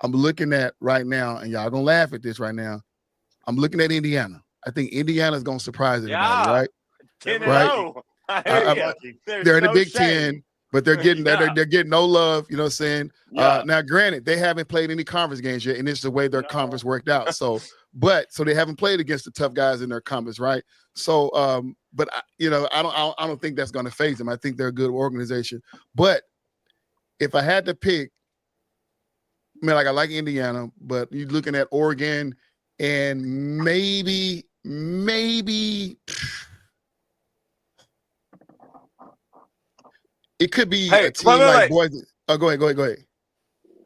I'm looking at right now, and y'all gonna laugh at this right now. I'm looking at Indiana. I think Indiana's gonna surprise everybody, right? 10-0. They're in the Big Ten, but they're getting they're getting no love. You know what I'm saying? Yeah. Now, granted, they haven't played any conference games yet, and it's the way their conference worked out. So they haven't played against the tough guys in their conference, right? So, but I don't think that's going to phase them. I think they're a good organization. But if I had to pick, I mean, I like Indiana, but you're looking at Oregon and maybe. It could be a team like Boise. Oh, go ahead.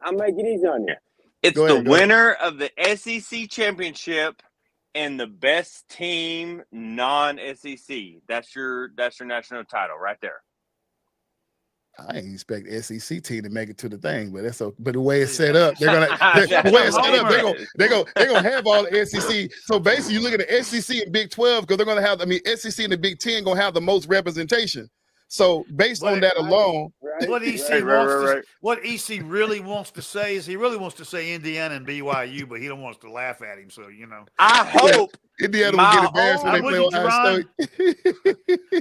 I'll make it easy on you. It's the winner of the SEC championship and the best team non-SEC. That's your national title right there. I ain't expect the SEC team to make it to the thing, but but the way it's set up, they're gonna have all the SEC. So basically, you look at the SEC and Big 12 because they're gonna have. I mean, SEC and the Big 10 gonna have the most representation. So based on that alone, what EC really wants to say is he really wants to say Indiana and BYU, but he don't want us to laugh at him. So I hope Indiana will get embarrassed when they play Ohio State.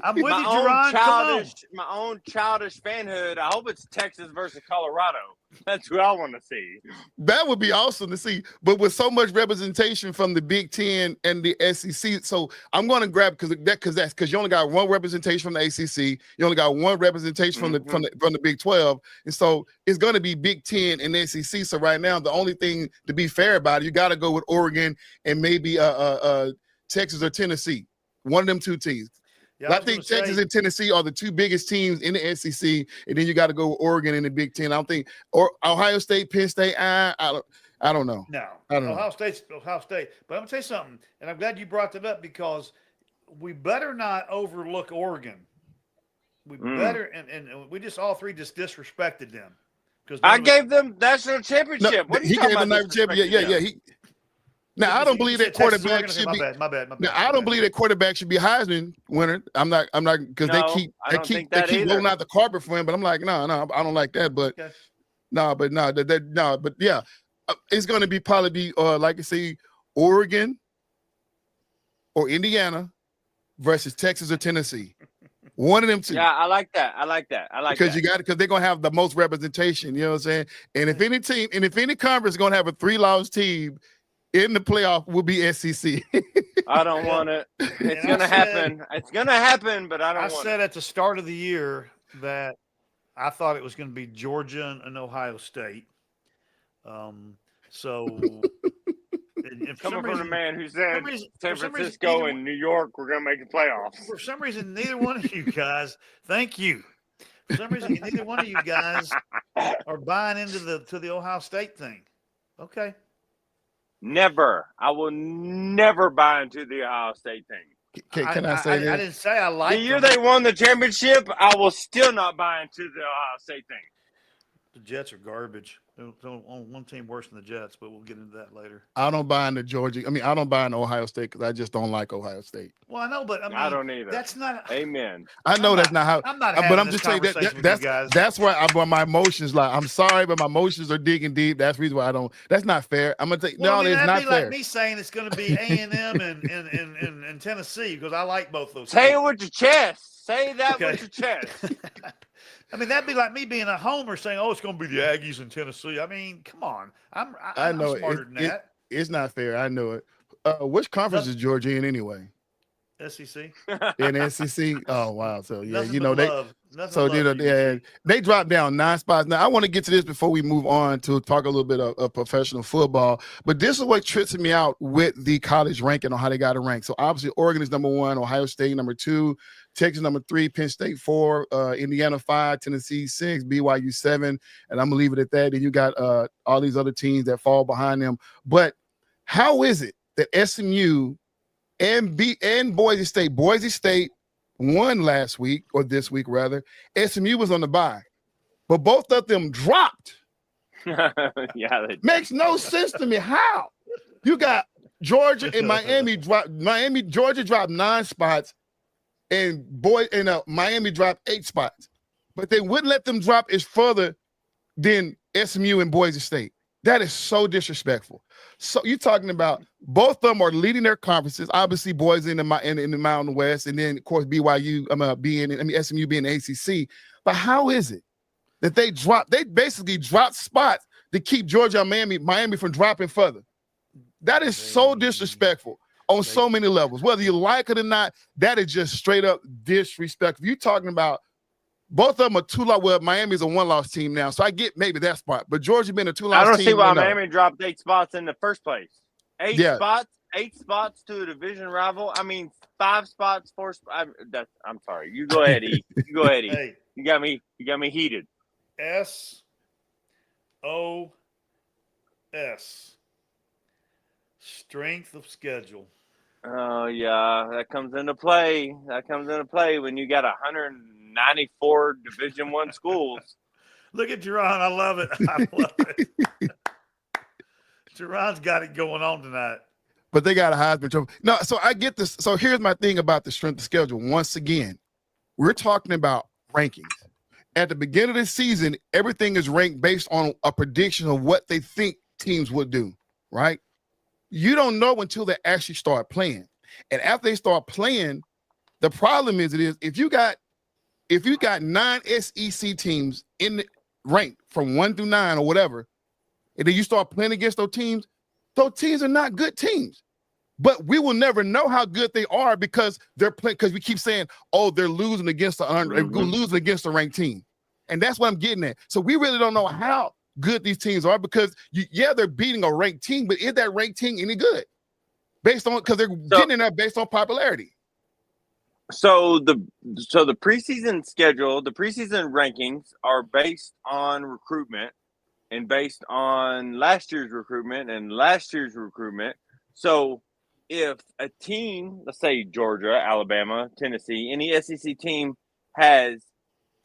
I'm with you, Jerron. My own childish fanhood. I hope it's Texas versus Colorado. That's who I want to see. That would be awesome to see. But with so much representation from the Big Ten and the SEC, so I'm going to grab because you only got one representation from the ACC. You only got one representation from the Big 12, and so it's going to be Big 10 and SEC. So right now, the only thing to be fair about it, you got to go with Oregon and maybe Texas or Tennessee. One of them 2 teams. Yeah, I think Texas and Tennessee are the 2 biggest teams in the SEC, and then you got to go with Oregon in the Big Ten. I don't think Ohio State, Penn State. I don't know. No, Ohio State. But I'm gonna tell you something, and I'm glad you brought that up because we better not overlook Oregon. we better, and we just all three just disrespected them. Because I gave them national championship. No, what are you he talking gave about? the national championship. Yeah. Now I don't believe that quarterback should be. My bad. Now I don't believe that quarterback should be Heisman winner. I'm not because No, they keep rolling out the carpet for him. But I'm like, no, I don't like that. But Okay. but yeah, it's going to probably be like I say, Oregon or Indiana versus Texas or Tennessee. One of them two. Yeah, I like that. Because they're gonna have the most representation. You know what I'm saying? And if any conference is gonna have a 3-loss team in the playoff, will be SEC. I don't want it. It's gonna happen. It's gonna happen, but I don't want it. I said at the start of the year that I thought it was going to be Georgia and Ohio State. Coming from the man who said San Francisco and New York were going to make the playoffs. For some reason, neither one of you guys, thank you. For some reason, neither one of you guys are buying into the Ohio State thing. Okay. Never. I will never buy into the Ohio State thing. Can I say this? I didn't say I liked the year they won the championship, I will still not buy into the Ohio State thing. The Jets are garbage. There's one team worse than the Jets, but we'll get into that later. I don't buy into Georgia. I mean, I don't buy into Ohio State because I just don't like Ohio State. Well, I know, but I don't either. That's not. Amen. I know that's not how. I'm not. But I'm just saying that's why my emotions. Like, I'm sorry, but my emotions are digging deep. That's the reason why I don't. That's not fair. I'm gonna take. Well, no, it's not be fair. Like me saying it's going to be A&M and Tennessee because I like both those. Say it with your chest. Say that with your chest. I mean, that'd be like me being a homer saying, "Oh, it's going to be the Aggies in Tennessee." I mean, come on, I know I'm smarter than that. It's not fair. I know it. Which conference is Georgia in anyway? SEC. In SEC. Oh wow. So yeah, they dropped down 9 spots. Now I want to get to this before we move on to talk a little bit of professional football. But this is what trips me out with the college ranking on how they got it ranked. So obviously Oregon is number 1, Ohio State number 2, Texas number 3, Penn State 4, Indiana 5, Tennessee 6, BYU 7, and I'm gonna leave it at that. And you got all these other teams that fall behind them. But how is it that SMU and Boise State won last week, or this week rather? SMU was on the bye, but both of them dropped. Yeah, makes no sense to me. How you got Georgia and Miami dropped? Georgia dropped 9 spots, and Miami dropped 8 spots, but they wouldn't let them drop as further than SMU and Boise State. That is so disrespectful. So you're talking about both of them are leading their conferences. Obviously, Boise in the Mountain West, and then of course SMU being the ACC. But how is it that they basically dropped spots to keep Georgia and Miami from dropping further? That is so disrespectful on so many levels. Whether you like it or not, that is just straight up disrespectful. You're talking about both of them are 2-loss. Well, Miami's a 1-loss team now, so I get maybe that spot. But Georgia being a 2-loss team. I don't see why Miami dropped 8 spots in the first place. 8 spots to a division rival. I mean, 5 spots, 4 spots. I'm sorry. You go ahead, E. You go ahead, E. Hey. You got me heated. SOS. Strength of schedule. Oh yeah, that comes into play. When you got 194 Division I schools. Look at Jerron. I love it. Jerron's got it going on tonight. But they got a Heisman Trophy. No, so I get this. So here's my thing about the strength of schedule. Once again, we're talking about rankings. At the beginning of the season, everything is ranked based on a prediction of what they think teams would do, right? You don't know until they actually start playing. And after they start playing, the problem is if you got 9 SEC teams in the rank from 1 through 9 or whatever, and then you start playing against those teams are not good teams. But we will never know how good they are because they're playing, because we keep saying, oh, they're losing against losing against a ranked team. And that's what I'm getting at. So we really don't know how good these teams are because they're beating a ranked team, but is that ranked team any good? Because they're getting in there based on popularity. So the preseason schedule, the preseason rankings are based on recruitment and based on last year's recruitment and last year's recruitment. So if a team, let's say Georgia, Alabama, Tennessee, any SEC team has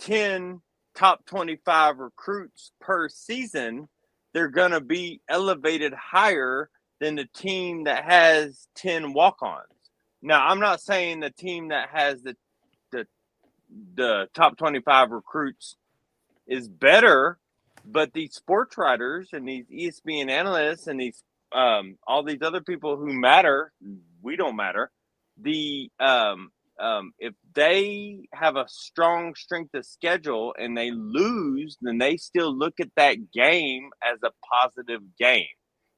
10 top 25 recruits per season, they're going to be elevated higher than the team that has 10 walk-ons. Now, I'm not saying the team that has the top 25 recruits is better, but these sports writers and these ESPN analysts and these all these other people who matter, we don't matter. If they have a strong strength of schedule and they lose, then they still look at that game as a positive game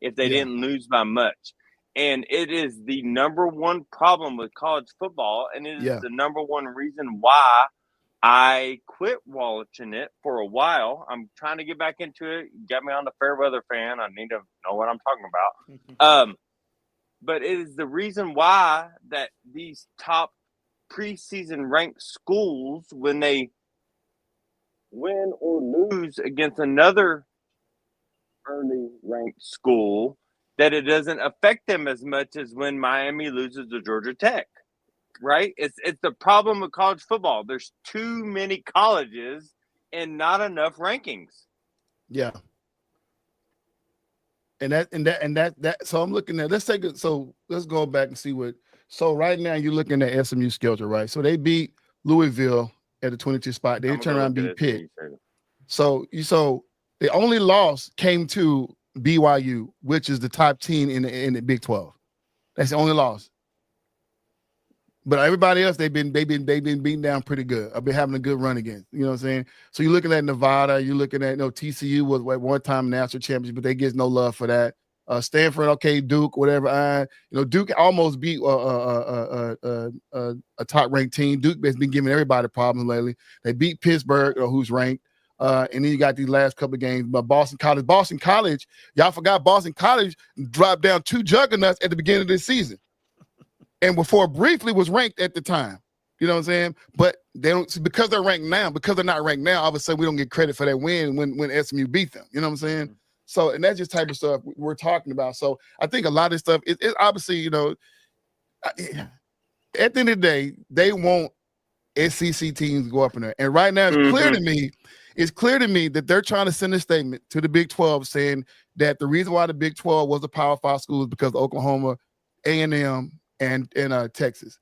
if they didn't lose by much. And it is the number one problem with college football, and it is the number one reason why I quit watching it for a while. I'm trying to get back into it. You got me on the FairWeather Fan. I need to know what I'm talking about. But it is the reason why that these top preseason ranked schools, when they win or lose against another early ranked school, that it doesn't affect them as much as when Miami loses to Georgia Tech, right? It's the problem with college football. There's too many colleges and not enough rankings. Yeah. And that. So I'm looking at. Let's take it. So let's go back and see what. So right now you're looking at SMU schedule, right? So they beat Louisville at the 22 spot. They turn around and beat Pitt. So the only loss came to BYU, which is the top team in the Big 12. That's the only loss. But everybody else, they've been beaten down pretty good. I've been having a good run against. You know what I'm saying? So you're looking at Nevada. You're looking at TCU was at one time national champion, but they get no love for that. Stanford, okay, Duke, whatever. Duke almost beat a top ranked team. Duke has been giving everybody problems lately. They beat Pittsburgh, who's ranked. And then you got these last couple of games. But Boston College, y'all forgot Boston College dropped down 2 juggernauts at the beginning of this season. And before briefly was ranked at the time. You know what I'm saying? But they don't, because they're ranked now, because they're not ranked now, all of a sudden we don't get credit for that win when SMU beat them. You know what I'm saying? Mm-hmm. So, and that's just type of stuff we're talking about. So I think a lot of this stuff, it obviously, at the end of the day, they want SEC teams to go up in there. And right now it's clear to me that they're trying to send a statement to the Big 12 saying that the reason why the Big 12 was a Power 5 school is because of Oklahoma, A&M, and Texas.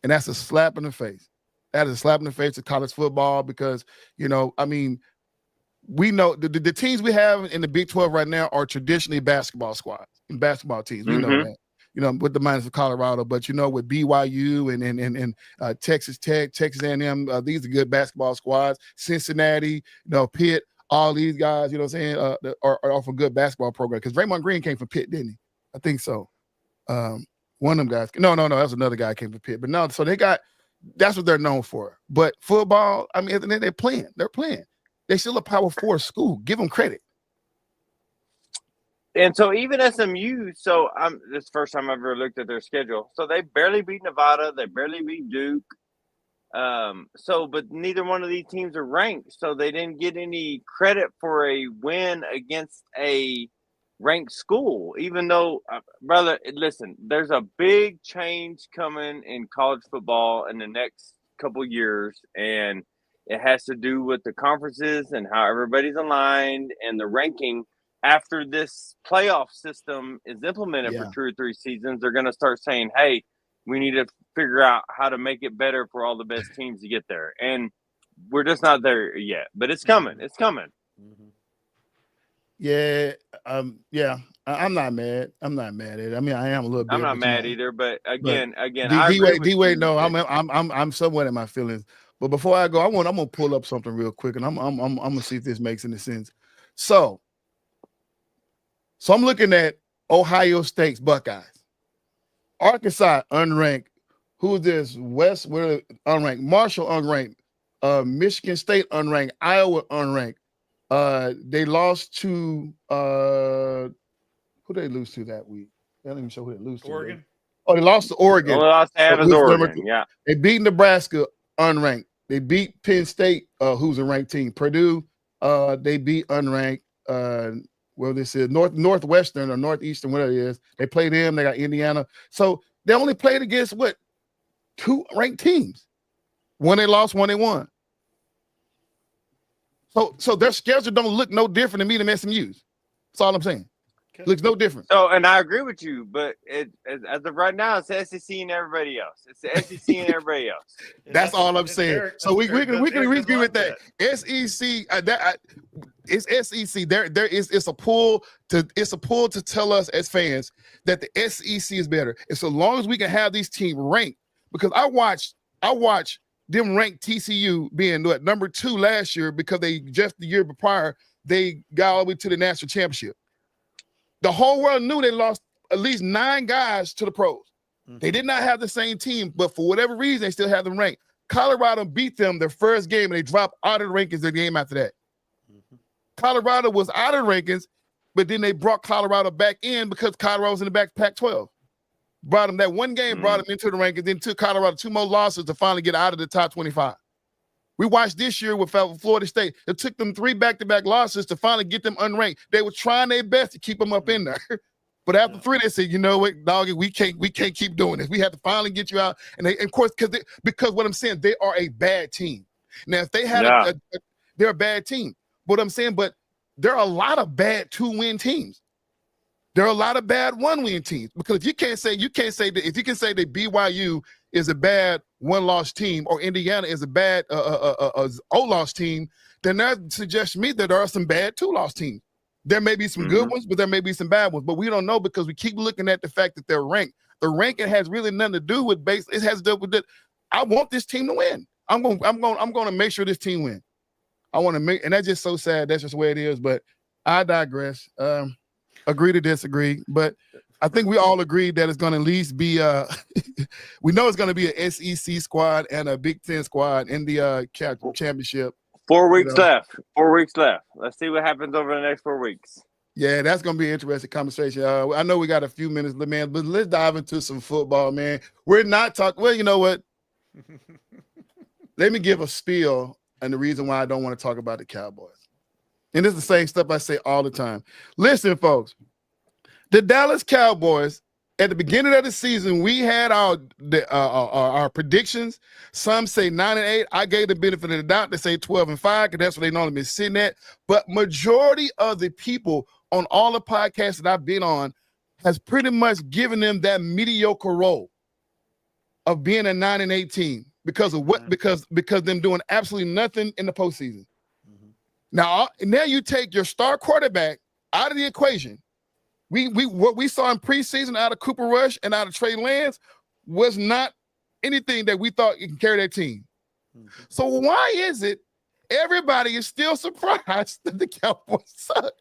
And that's a slap in the face. That is a slap in the face of college football because, we know the teams we have in the Big 12 right now are traditionally basketball squads and basketball teams. We know that, with the minus of Colorado, but with BYU and Texas Tech, Texas A&M, these are good basketball squads. Cincinnati, Pitt, all these guys, are off a good basketball program because Draymond Green came from Pitt, didn't he? I think so. One of them guys. No, that's another guy came from Pitt. But no, so that's what they're known for. But football, they're playing. They're playing. They're still a Power 4 school. Give them credit. And so even SMU, this is the first time I've ever looked at their schedule. So they barely beat Nevada. They barely beat Duke. But neither one of these teams are ranked. So they didn't get any credit for a win against a ranked school, even though, brother, listen, there's a big change coming in college football in the next couple years, and it has to do with the conferences and how everybody's aligned and the ranking. After this playoff system is implemented for 2 or 3 seasons, they're going to start saying, hey, we need to figure out how to make it better for all the best teams to get there. And we're just not there yet, but it's coming. It's coming. Mm-hmm. Yeah, I'm not mad. I'm not mad at it. I am a little bit. I'm not mad either, but again, D-Wade, no, I'm somewhat in my feelings. But before I go, I'm gonna pull up something real quick, and I'm gonna see if this makes any sense. So I'm looking at Ohio State's Buckeyes, Arkansas unranked. Who's this? West, where unranked? Marshall unranked. Michigan State unranked. Iowa unranked. They lost to who they lose to that week? They don't even show who they lose to. Oregon. Oh, they lost to Oregon. They lost to Oregon. Yeah. They beat Nebraska unranked. They beat Penn State, who's a ranked team. Purdue, they beat unranked. This is Northwestern or Northeastern, whatever it is. They played them. They got Indiana. So they only played against 2 ranked teams. One they lost, one they won. So their schedule don't look no different than me than SMU's. That's all I'm saying. Okay. Looks no different. So, and I agree with you, but as of right now, it's the SEC and everybody else. It's the SEC and everybody else. That's all I'm saying. Eric, So we can agree with like that. SEC, it's SEC. It's a pull to tell us as fans that the SEC is better. And so long as we can have these teams ranked, because I watched them rank TCU being number 2 last year because they just the year prior they got all the way to the national championship. The whole world knew they lost at least 9 guys to the pros. Mm-hmm. They did not have the same team, but for whatever reason, they still have them ranked. Colorado beat them their first game, and they dropped out of the rankings the game after that. Mm-hmm. Colorado was out of the rankings, but then they brought Colorado back in because Colorado was in the back Pac-12. Brought them that one game, brought them into the rankings, then took Colorado 2 more losses to finally get out of the top 25. We watched this year with Florida State. It took them 3 back-to-back losses to finally get them unranked. They were trying their best to keep them up in there. But after 3, they said, you know what, dog, we can't keep doing this. We have to finally get you out. And of course, because what I'm saying, they are a bad team. Now, if they had they're a bad team. What I'm saying, but there are a lot of bad 2-win teams. There are a lot of bad 1-win teams. Because if you can say that BYU is a bad 1-loss team or Indiana is a bad 0-loss team, then that suggests to me that there are some bad 2-loss teams. There may be some good ones, but there may be some bad ones. But we don't know because we keep looking at the fact that they're ranked. The ranking has really nothing to do with base. It has to do with it. I want this team to win. I'm going to make sure this team wins. I want to make, and that's just so sad. That's just the way it is. But I digress. Agree to disagree, but I think we all agree that it's going to at least be we know it's going to be an SEC squad and a Big Ten squad in the championship. 4 weeks left. 4 weeks left. Let's see what happens over the next 4 weeks. Yeah, that's going to be an interesting conversation. I know we got a few minutes, man, but let's dive into some football, man. We're not talking. Well, you know what? Let me give a spiel and the reason why I don't want to talk about the Cowboys. And this is the same stuff I say all the time. Listen, folks, the Dallas Cowboys, at the beginning of the season, we had our predictions. Some say 9-8. I gave the benefit of the doubt. They say 12-5 because that's what they normally been sitting at. But majority of the people on all the podcasts that I've been on has pretty much given them that mediocre role of being a 9-8 team because of what? Because them doing absolutely nothing in the postseason. Now you take your star quarterback out of the equation. What we saw in preseason out of Cooper Rush and out of Trey Lance was not anything that we thought can carry that team. Mm-hmm. So why is it everybody is still surprised that the Cowboys suck?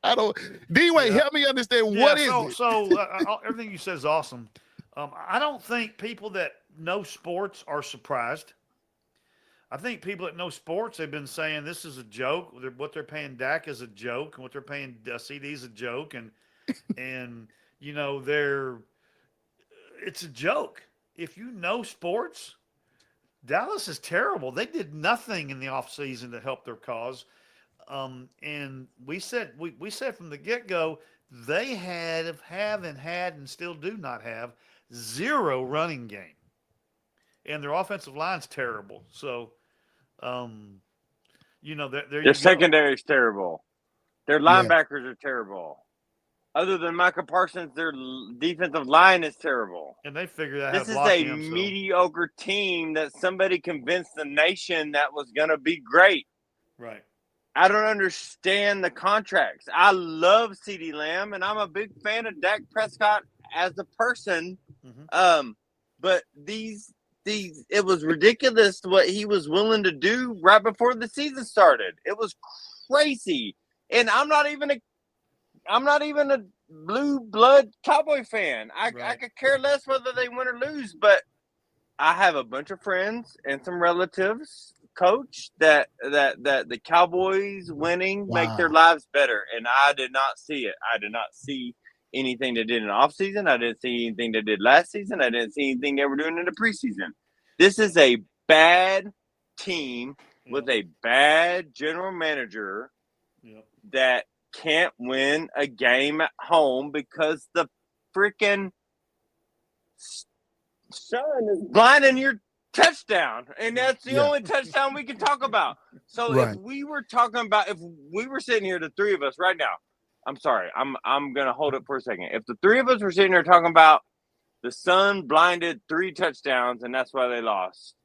D-Wayne, help me understand what is it? So everything you said is awesome. I don't think people that know sports are surprised. I think people that know sports, they've been saying this is a joke. What they're paying Dak is a joke, and what they're paying CD is a joke, and you know it's a joke. If you know sports, Dallas is terrible. They did nothing in the offseason to help their cause, and we said from the get-go they have and still do not have 0 running game, and their offensive line's terrible. So. Their secondary is terrible. Their linebackers are terrible. Other than Micah Parsons, their defensive line is terrible. And they figured out this is a mediocre team that somebody convinced the nation that was going to be great. Right. I don't understand the contracts. I love CeeDee Lamb, and I'm a big fan of Dak Prescott as a person. Mm-hmm. But it was ridiculous what he was willing to do right before the season started. It was crazy. And I'm not even a blue blood Cowboy fan. I could care less whether they win or lose, but I have a bunch of friends and some relatives, coach, that the Cowboys winning make their lives better. And I did not see it. I did not see anything they did in the offseason. I didn't see anything they did last season. I didn't see anything they were doing in the preseason. This is a bad team with a bad general manager that can't win a game at home because the freaking sun is blinding your touchdown, and that's the Yeah. only touchdown we can talk about. So Right. if we were sitting here, the three of us right now, I'm sorry, I'm gonna hold it for a second. If the three of us were sitting here talking about the sun blinded 3 touchdowns and that's why they lost,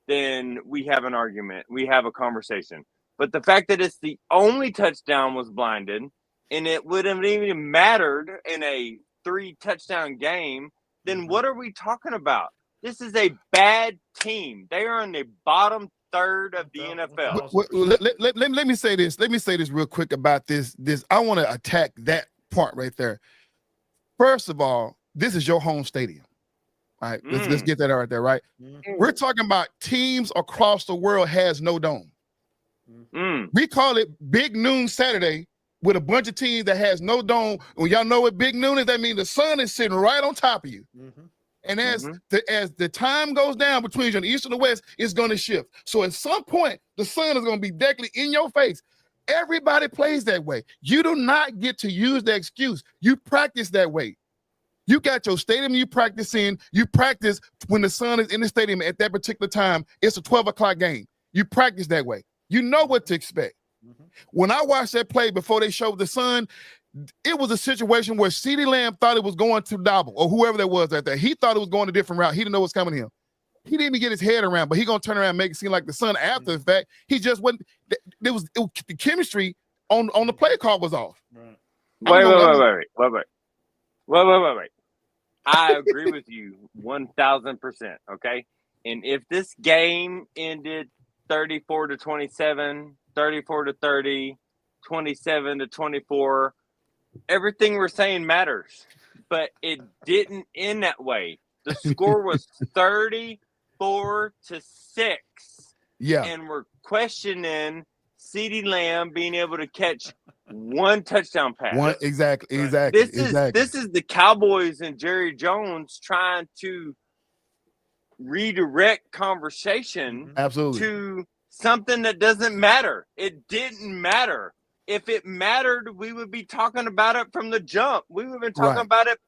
then we have an argument. We have a conversation. But the fact that it's the only touchdown was blinded, and it wouldn't even mattered in a 3 touchdown game, then what are we talking about? This is a bad team. They are in the bottom third of the NFL. Let me say this. Let me say this real quick about this. I want to attack that part right there. First of all, this is your home stadium. All right, let's get that right there, right? We're talking about teams across the world has no dome. We call it Big Noon Saturday with a bunch of teams that has no dome. Well, y'all know what Big Noon is? That means the sun is sitting right on top of you. And as the time goes down between you on the east and the west, it's going to shift. So at some point, the sun is going to be directly in your face. Everybody plays that way. You do not get to use the excuse. You practice that way. You got your stadium you practice in. You practice when the sun is in the stadium at that particular time. It's a 12 o'clock game. You practice that way. You know what to expect. When I watched that play before they showed the sun, it was a situation where CeeDee Lamb thought it was going to Double or whoever that was right there. He thought it was going a different route. He didn't know what's coming to him. He didn't even get his head around, but he going to turn around and make it seem like the sun after the fact. He just wasn't. The chemistry on the play call was off. Wait. I agree with you 1,000%. Okay. And if this game ended 34-27, 34-30, 27-24, everything we're saying matters, but it didn't end that way. The score was 34-6. Yeah. And we're questioning CeeDee Lamb being able to catch one touchdown pass. Exactly. This is the Cowboys and Jerry Jones trying to redirect conversation to something that doesn't matter. It didn't matter. If it mattered, we would be talking about it from the jump. We would have been talking about it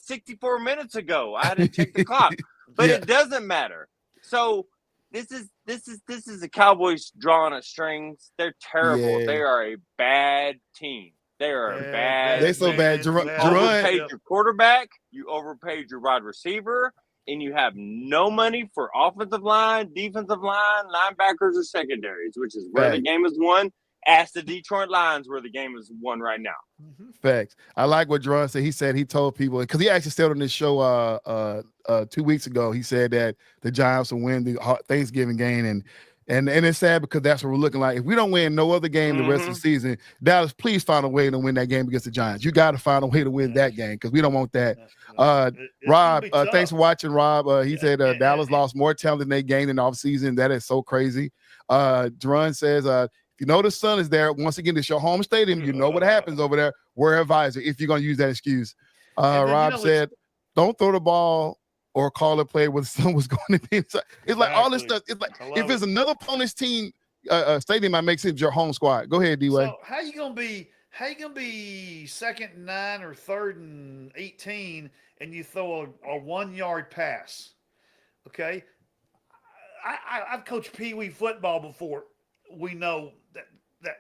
64 minutes ago. I had to check the clock, but it doesn't matter. So this is the Cowboys drawing at strings. They're terrible. Yeah. They are a bad team. They are bad. They so bad. You overpaid your quarterback. You overpaid your wide receiver. And you have no money for offensive line, defensive line, linebackers, or secondaries, which is where the game is won. Ask the Detroit Lions where the game is won right now. Facts. I like what Jerron said. He said he told people, because he actually said on this show 2 weeks ago, he said that the Giants will win the Thanksgiving game. And it's sad because that's what we're looking like. If we don't win no other game the rest of the season, Dallas, please find a way to win that game against the Giants. You got to find a way to win that game because we don't want that. Rob, thanks for watching, Rob. He said Dallas lost more talent than they gained in the offseason. That is so crazy. Jerron says, if you know the sun is there, once again, it's your home stadium. You know what happens over there. Wear advisor if you're going to use that excuse. Rob said, don't throw the ball or call a play where the sun was going to be inside. It's like all this stuff. It's like if it's another opponent's team stadium, that makes it your home squad. Go ahead, D-Way. So how you gonna be 2nd and 9 or 3rd and 18 and you throw a 1-yard pass? Okay, I've coached Pee Wee football before. We know that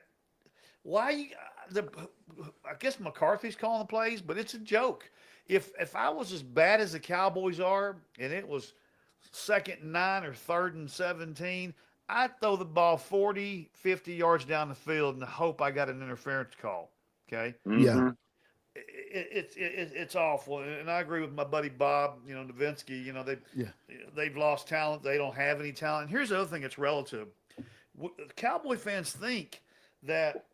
why I guess McCarthy's calling the plays, but it's a joke. If I was as bad as the Cowboys are, and it was 2nd and 9 or 3rd and 17, I'd throw the ball 40, 50 yards down the field and hope I got an interference call. Okay. Yeah. It's awful, and I agree with my buddy Bob. Nowinski. They've lost talent. They don't have any talent. And here's the other thing: it's relative. Cowboy fans think that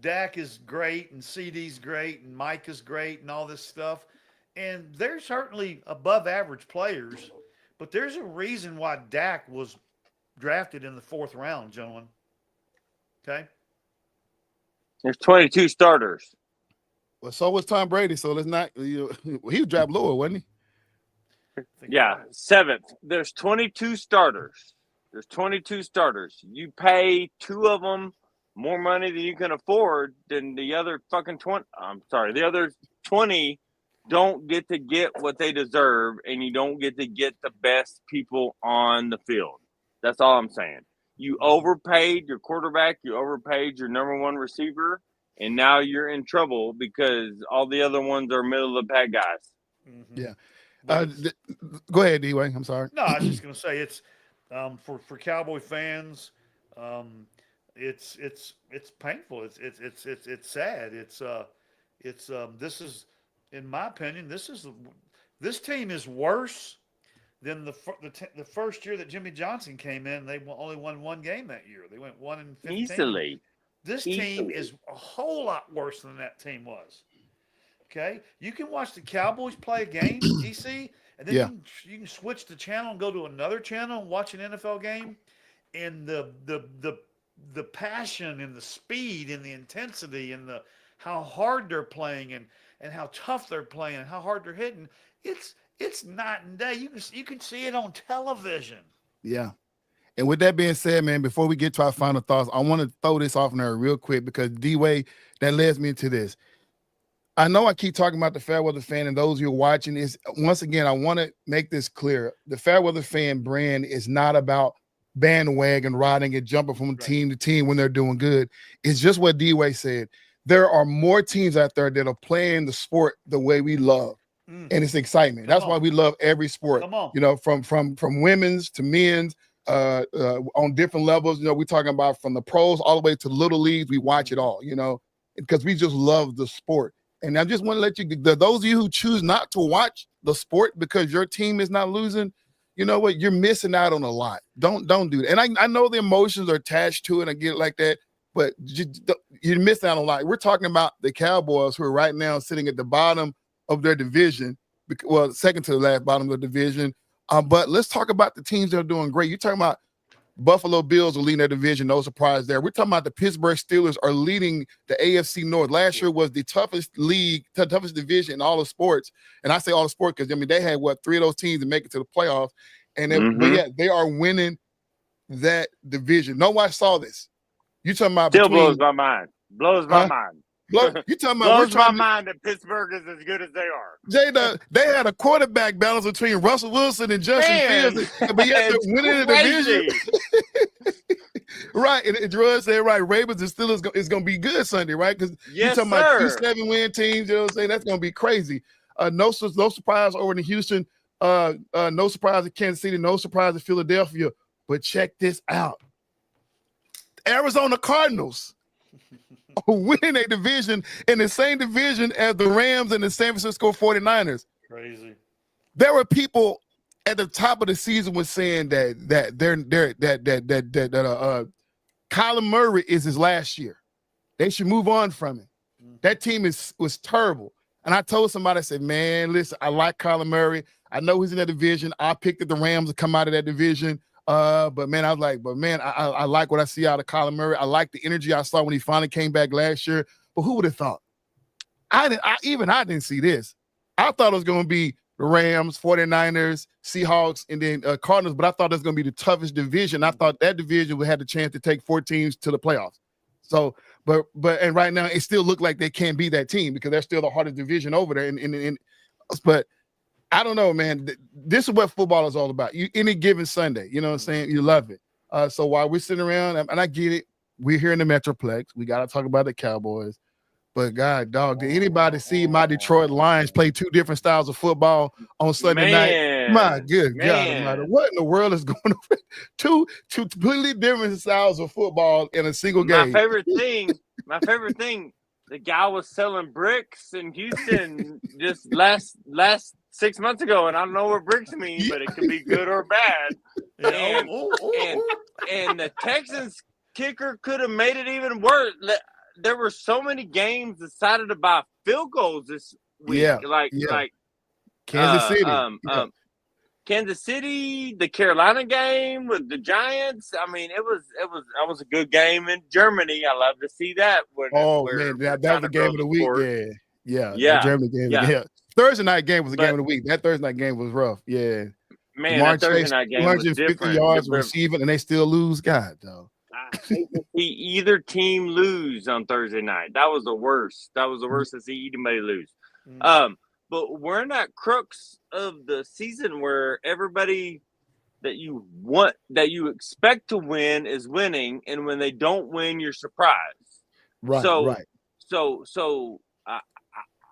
Dak is great and CD's great and Mike is great and all this stuff, and they're certainly above average players. But there's a reason why Dak was drafted in the 4th round, gentlemen. Okay. There's 22 starters. Well, so was Tom Brady. So let's not. He was drafted lower, wasn't he? Yeah, 7th. There's 22 starters. You pay 2 of them more money than you can afford than the other fucking 20. I'm sorry, the other 20 don't get to get what they deserve, and you don't get to get the best people on the field. That's all I'm saying. You overpaid your quarterback, you overpaid your number one receiver, and now you're in trouble because all the other ones are middle of the pack guys. Mhm. Yeah. But Go ahead, D-Way. I'm sorry. no, I was just going to say it's for Cowboy fans. It's painful. It's sad. This is, in my opinion, this team is worse than the first year that Jimmy Johnson came in. They only won one game that year. They went 1-15. Easily. This team is a whole lot worse than that team was. Okay, you can watch the Cowboys play a game, DC, and then you can switch the channel and go to another channel and watch an NFL game, and the passion and the speed and the intensity and the how hard they're playing and how tough they're playing and how hard they're hitting. It's night and day. You can see it on television. Yeah. And with that being said, man, before we get to our final thoughts, I want to throw this off in there real quick because D-Way, that leads me into this. I know I keep talking about the FairWeather Fan, and those who are watching is, once again, I want to make this clear. The FairWeather Fan brand is not about bandwagon riding and jumping from team to team when they're doing good. It's just what D-Way said. There are more teams out there that are playing the sport the way we love. And it's excitement. That's why we love every sport. You know, from women's to men's, on different levels. You know, we're talking about from the pros all the way to little leagues. We watch it all, you know, because we just love the sport. And I just want to let you, those of you who choose not to watch the sport because your team is not losing, you know what? You're missing out on a lot. Don't do that. And I know the emotions are attached to it. I get it like that, but you're missing out on a lot. We're talking about the Cowboys who are right now sitting at the bottom of their division. Well, second to the last bottom of the division. But let's talk about the teams that are doing great. You're talking about Buffalo Bills are leading their division. No surprise there. We're talking about the Pittsburgh Steelers are leading the AFC North. Last year was the toughest division in all of sports. And I say all of sports because, I mean, they had, 3 of those teams to make it to the playoffs. And but yeah, they are winning that division. Nobody saw this. You talking about Still blows my mind. Blows my mind. You talking about blows my mind that Pittsburgh is as good as they are. Jada, they had a quarterback balance between Russell Wilson and Justin Fields, but yet they're winning the division. Right, and Drew said right. Ravens and Steelers is going to be good Sunday, right? Because you're talking about 2 7-win teams. You know what I'm saying? That's going to be crazy. No surprise over in Houston. No surprise in Kansas City. No surprise in Philadelphia. But check this out: Arizona Cardinals winning a division in the same division as the Rams and the San Francisco 49ers. Crazy. There were people at the top of the season was saying that Kyler Murray is his last year. They should move on from him. That team was terrible. And I told somebody, I said, man, listen, I like Kyler Murray. I know he's in that division. I picked the Rams to come out of that division. But man, I was like, I like what I see out of Kyler Murray. I like the energy I saw when he finally came back last year. But who would have thought? I didn't see this. I thought it was going to be the Rams, 49ers, Seahawks, and then Cardinals. But I thought it was going to be the toughest division. I thought that division would have the chance to take 4 teams to the playoffs. So, but right now it still looked like they can't be that team because they're still the hardest division over there. But I don't know, man. This is what football is all about. Any given Sunday, you know what I'm saying? You love it. So while we're sitting around, and I get it, we're here in the Metroplex. We got to talk about the Cowboys. But God, dog, did anybody see my Detroit Lions play 2 different styles of football on Sunday night? My good God, what in the world is going on? 2 completely different styles of football in a single game. My favorite thing, the guy was selling bricks in Houston just last 6 months ago, and I don't know what bricks mean, but it could be good or bad. And the Texans kicker could have made it even worse. There were so many games decided by field goals this week. Like Kansas City. Kansas City, the Carolina game with the Giants. I mean, it was a good game in Germany. I love to see that. Man, that was the game of the week. Yeah. Germany game. Yeah. Thursday night game was the game of the week. That Thursday night game was rough. Yeah. Man, that Thursday night game was 250 yards receiving, and they still lose. God, though. I hate to see either team lose on Thursday night. That was the worst. That was the worst to see anybody lose. but we're in that crux of the season where everybody that you expect to win is winning, and when they don't win, you're surprised. Right. So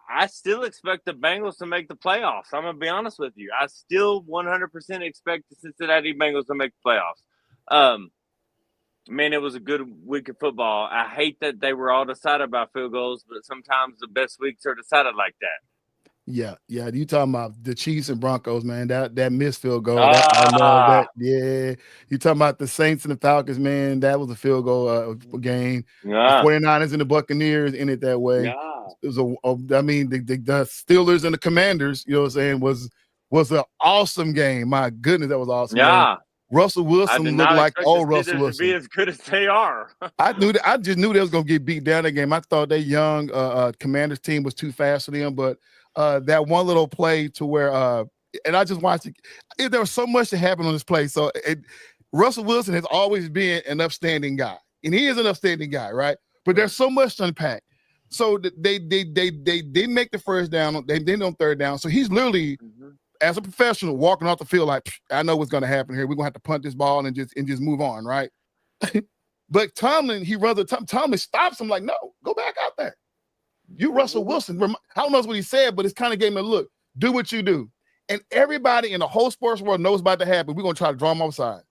I still expect the Bengals to make the playoffs. I'm gonna be honest with you. I still 100% expect the Cincinnati Bengals to make the playoffs. Man, it was a good week of football. I hate that they were all decided by field goals, but sometimes the best weeks are decided like that. Yeah. You talking about the Chiefs and Broncos, man? That missed field goal. I love that. Yeah. You talking about the Saints and the Falcons, man? That was a field goal game. Yeah. The 49ers and the Buccaneers in it that way. Yeah. It was the Steelers and the Commanders, you know what I'm saying, was an awesome game. My goodness, that was awesome. Yeah. Man. Russell Wilson looked like old Russell Wilson. To be as good as they are. I just knew they was gonna get beat down that game. I thought that young Commanders team was too fast for them, but that one little play to where and I just watched it. There was so much that happened on this play. So Russell Wilson has always been an upstanding guy, and he is an upstanding guy, right? But there's so much to unpack. So they didn't make the first down. They didn't on third down. So he's literally, as a professional, walking off the field like, I know what's going to happen here. We're going to have to punt this ball and just move on, right? But Tomlin, Tomlin stops him like, no, go back out there. You Russell Wilson. I don't know what he said, but it's kind of gave him a look. Do what you do. And everybody in the whole sports world knows about to happen. We're going to try to draw him offside.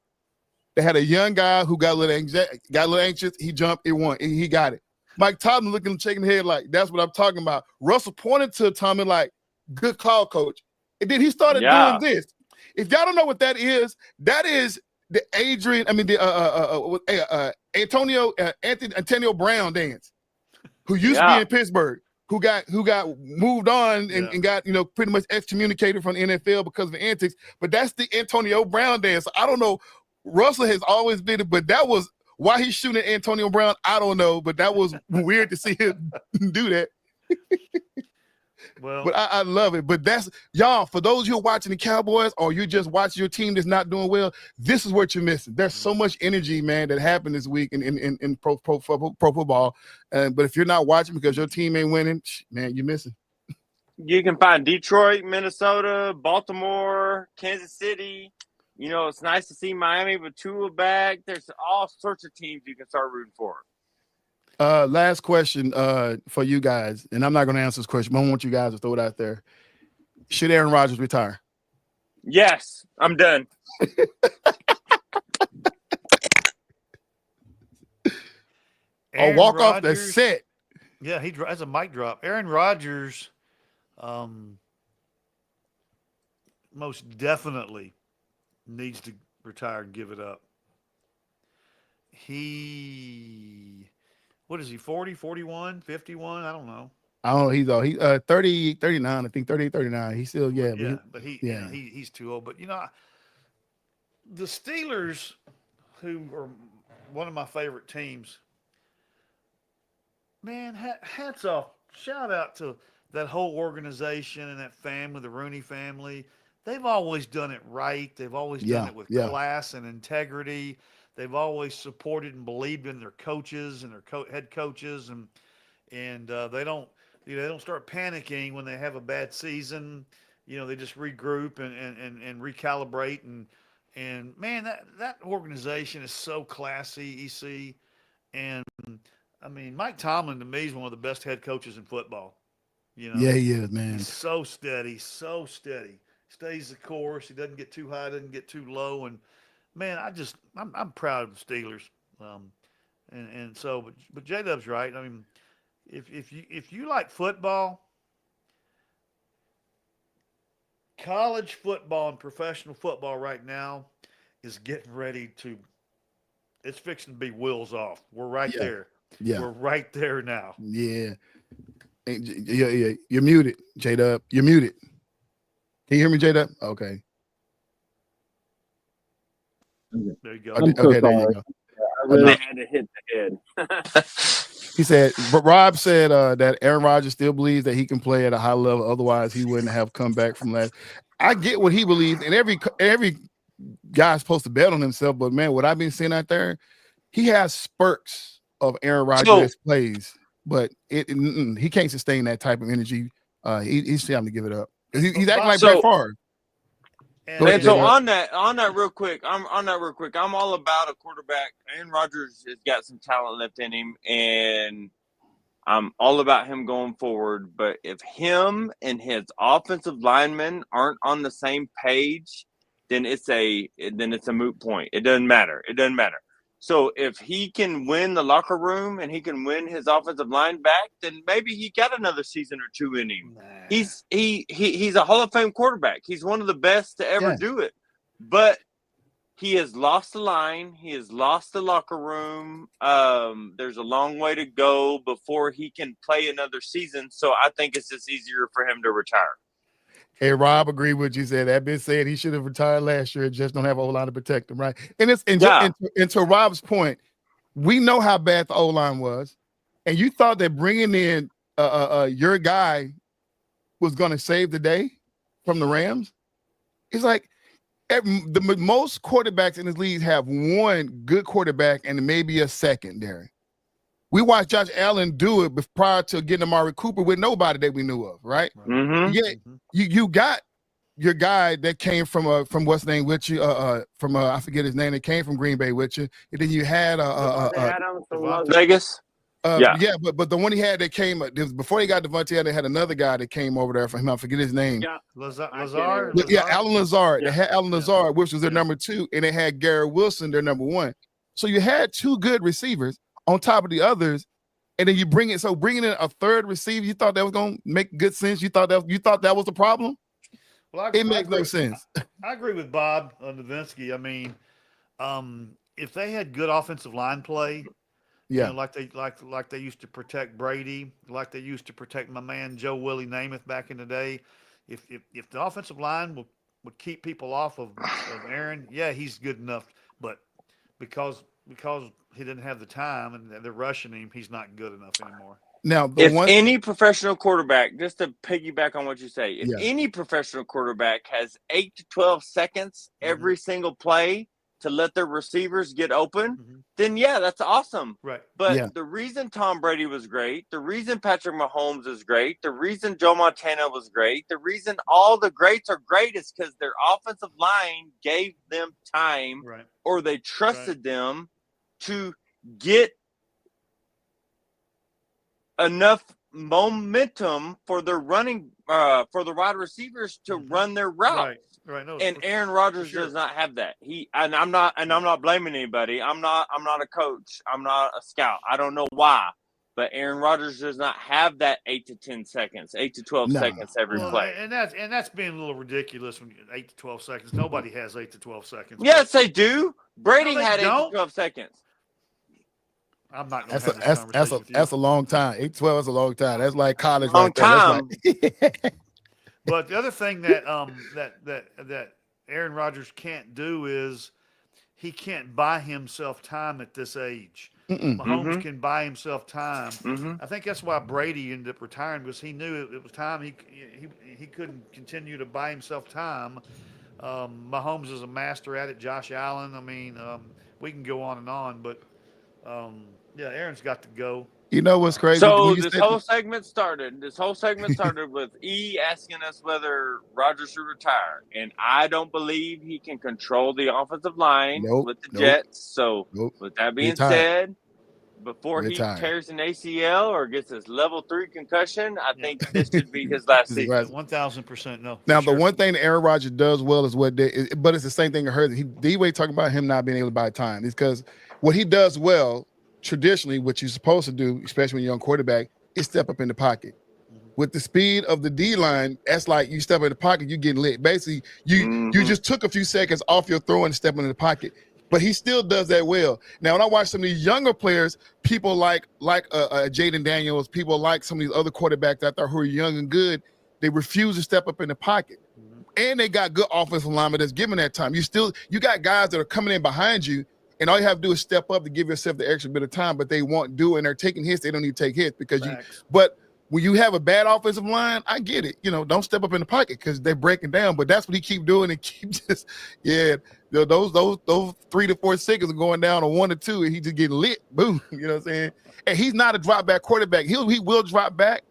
They had a young guy who got a little anxious. He jumped, it won, and he got it. Mike Tomlin looking, shaking his head like, that's what I'm talking about. Russell pointed to Tomlin like, good call, coach. And then he started doing this. If y'all don't know what that is the Antonio Brown dance, who used to be in Pittsburgh, who got moved on and got, pretty much excommunicated from the NFL because of the antics. But that's the Antonio Brown dance. I don't know. Russell has always been it, but that was why he's shooting at Antonio Brown. I don't know, but that was weird to see him do that. Well, but I love it. But that's y'all, for those who are watching the Cowboys or you just watching your team that's not doing well, this is what you're missing. There's so much energy, man, that happened this week in pro football. But if you're not watching because your team ain't winning, man, you're missing. You can find Detroit, Minnesota, Baltimore, Kansas City. It's nice to see Miami with Tua back. There's all sorts of teams you can start rooting for. Last question for you guys, and I'm not going to answer this question, but I want you guys to throw it out there. Should Aaron Rodgers retire? Yes, I'm done. Or walk off the set. Yeah, that's a mic drop. Aaron Rodgers most definitely needs to retire and give it up. What is he, 40, 41, 51? I don't know. I don't know. He's 30, 39, I think 38, 39. He's still, but he's too old. But, the Steelers, who are one of my favorite teams, man, hats off. Shout out to that whole organization and that family, the Rooney family. They've always done it right. They've always done it with class and integrity. They've always supported and believed in their coaches and their head coaches, and they don't start panicking when they have a bad season. They just regroup and recalibrate, and man, that organization is so classy, EC, and I mean, Mike Tomlin to me is one of the best head coaches in football. Yeah, he is, man. He's so steady, stays the course. He doesn't get too high, doesn't get too low, and man, I'm proud of the Steelers, but J-Dub's right. I mean, if you like football, college football and professional football right now is getting ready to. It's fixing to be wheels off. We're right there. Yeah, we're right there now. Yeah. Yeah. You're muted, J-Dub. You're muted. Can you hear me, J-Dub? Okay. There you go. Okay, there you go. I really had to hit the head. He said, but Rob said that Aaron Rodgers still believes that he can play at a high level. Otherwise, he wouldn't have come back from last. I get what he believes, and every guy's supposed to bet on himself. But man, what I've been seeing out there, he has spurts of Aaron Rodgers plays, but he can't sustain that type of energy He's time to give it up. He's acting like So- Brett Favre. And so on that real quick, I'm all about a quarterback. Aaron Rodgers has got some talent left in him, and I'm all about him going forward. But if him and his offensive linemen aren't on the same page, then it's a moot point. It doesn't matter. So if he can win the locker room and he can win his offensive line back, then maybe he got another season or two in him. Nah. He's a Hall of Fame quarterback. He's one of the best to ever do it. But he has lost the line. He has lost the locker room. There's a long way to go before he can play another season. So I think it's just easier for him to retire. Hey, Rob, agree with what you said. That been said he should have retired last year. Just don't have a whole line to protect him, right? And to Rob's point, we know how bad the O-line was, and you thought that bringing in your guy was going to save the day from the Rams. It's like the most quarterbacks in this league have one good quarterback and maybe a secondary. We watched Josh Allen do it prior to getting Amari Cooper with nobody that we knew of, right? Mm-hmm. Yeah, you got your guy that came from what's the name with you, from I forget his name, that came from Green Bay with you, and then you had Vegas. But the one he had that came before he got Devontae, they had another guy that came over there for him. I forget his name. Yeah, Lazard. Alan Lazard. Yeah. They had Alan Lazard, which was their number 2, and they had Garrett Wilson, their number 1. So you had 2 good receivers on top of the others, and then bringing in a third receiver, you thought that was going to make good sense? You thought that was the problem? Well, It makes no sense. I agree with Bob Novinsky. I mean, if they had good offensive line play, like they used to protect Brady, like they used to protect my man Joe Willie Namath back in the day, if the offensive line would keep people off of Aaron, he's good enough. But because he didn't have the time and they're rushing him, he's not good enough anymore. Now, any professional quarterback, just to piggyback on what you say, if any professional quarterback has 8 to 12 seconds every single play to let their receivers get open, then that's awesome. Right. But the reason Tom Brady was great, the reason Patrick Mahomes is great, the reason Joe Montana was great, the reason all the greats are great is because their offensive line gave them time, or they trusted them to get enough momentum for their running, for the wide receivers to run their route. Right. No, and Aaron Rodgers does not have that. I'm not blaming anybody. I'm not a coach. I'm not a scout. I don't know why, but Aaron Rodgers does not have that 8 to 10 seconds, 8 to 12 seconds every play. And that's being a little ridiculous. When 8 to 12 seconds, nobody has 8 to 12 seconds. Yes, they do. Brady had 8 to 12 seconds. I'm not going to have this conversation with you. That's a long time. 8 to 12 is a long time. That's like college. Long time. But the other thing that that Aaron Rodgers can't do is he can't buy himself time at this age. Mahomes can buy himself time. I think that's why Brady ended up retiring, because he knew it was time. He couldn't continue to buy himself time. Mahomes is a master at it. Josh Allen. I mean, we can go on, but Aaron's got to go. You know what's crazy? So this whole segment started with E asking us whether Rodgers should retire, and I don't believe he can control the offensive line with the Jets. So with that being said, before he tears an ACL or gets his level 3 concussion, I think this should be his last season. 1,000% no. Now, the one thing that Aaron Rodgers does well is but it's the same thing I heard. D-Way talking about him not being able to buy time. It's because what he does well, traditionally, what you're supposed to do, especially when you're a young quarterback, is step up in the pocket. With the speed of the D-line, that's like you step in the pocket, you're getting lit. Basically, you just took a few seconds off your throw and stepping in the pocket. But he still does that well. Now, when I watch some of these younger players, people like Jaden Daniels, people like some of these other quarterbacks out there who are young and good, they refuse to step up in the pocket. And they got good offensive linemen that's giving that time. You got guys that are coming in behind you, and all you have to do is step up to give yourself the extra bit of time, but they won't do it, and they're taking hits. They don't need to take hits because but when you have a bad offensive line, I get it. Don't step up in the pocket because they're breaking down, but that's what he keep doing and keep just, those 3 to 4 seconds are going down to 1 to 2, and he just getting lit. Boom. You know what I'm saying? And he's not a drop back quarterback. He will drop back,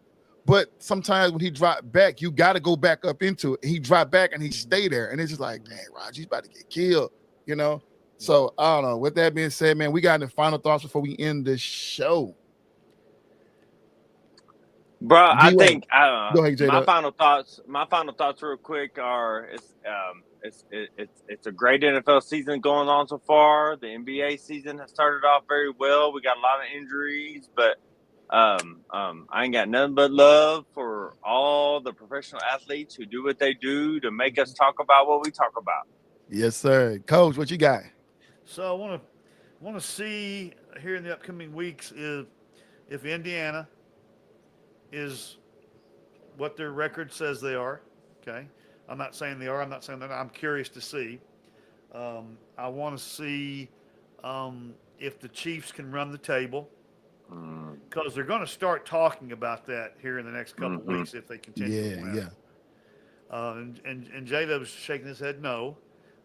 But sometimes when he dropped back, you got to go back up into it. He dropped back and he stayed there. And it's just like, dang, Roger, he's about to get killed, you know? So, I don't know. With that being said, man, we got any final thoughts before we end the show? Bro, I think Go ahead, my J-Dub. final thoughts real quick are it's a great NFL season going on so far. The NBA season has started off very well. We got a lot of injuries, but I ain't got nothing but love for all the professional athletes who do what they do to make us talk about what we talk about. Yes, sir. Coach, what you got? So I want to see here in the upcoming weeks if Indiana is what their record says they are. Okay, I'm not saying they are. I'm not saying that. I'm curious to see. I want to see if the Chiefs can run the table, because they're going to start talking about that here in the next couple of weeks if they continue to win. And J-Dub's shaking his head no.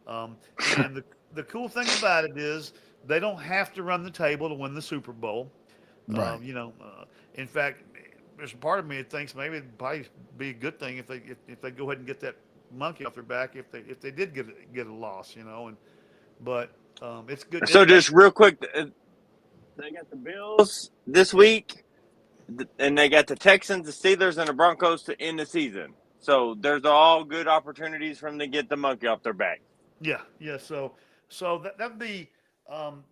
And the cool thing about it is they don't have to run the table to win the Super Bowl. Right. In fact, there's a part of me that thinks maybe it'd probably be a good thing if they go ahead and get that monkey off their back if they did get a loss, but it's good. So just real quick, they got the Bills this week, and they got the Texans, the Steelers, and the Broncos to end the season. So there's all good opportunities for them to get the monkey off their back. Yeah. So that'd be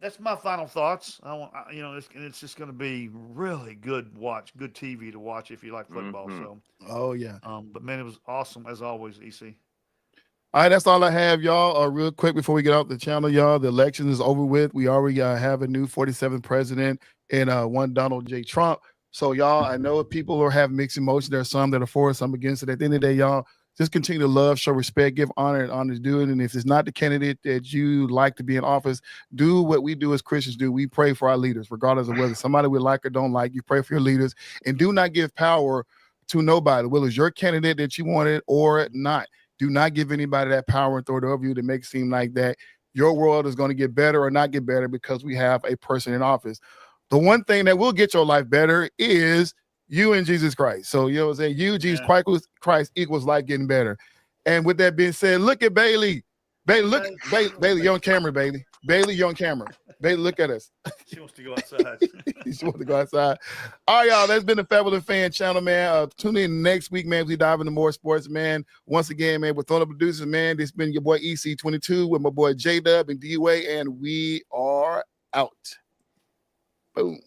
that's my final thoughts. It's just going to be really good TV to watch if you like football. So. Oh yeah. But man, it was awesome as always, EC. All right, that's all I have, y'all. Real quick before we get off the channel, y'all, the election is over with. We already have a new 47th president and one Donald J. Trump. So, y'all, I know people are having mixed emotions. There are some that are for it, some against it. At the end of the day, y'all, just continue to love, show respect, give honor and honor due. And if it's not the candidate that you like to be in office, do what we do as Christians do. We pray for our leaders, regardless of whether somebody we like or don't like. You pray for your leaders and do not give power to nobody, whether it's your candidate that you wanted or not. Do not give anybody that power and throw it over you to make it seem like that your world is going to get better or not get better because we have a person in office. The one thing that will get your life better is you and Jesus Christ. So, you know what I'm saying? You, Jesus Christ equals life getting better. And with that being said, look at Bailey. Bailey, you're on camera, Bailey. Bailey, you're on camera. Bailey, look at us. She wants to go outside. She wants to go outside. All right, y'all. That's been the FairWeather Fan channel, man. Tune in next week, man, as we dive into more sports, man. Once again, man, we're throwing up producers, man. This has been your boy EC22 with my boy J-Dub and D-Way, and we are out. Boom.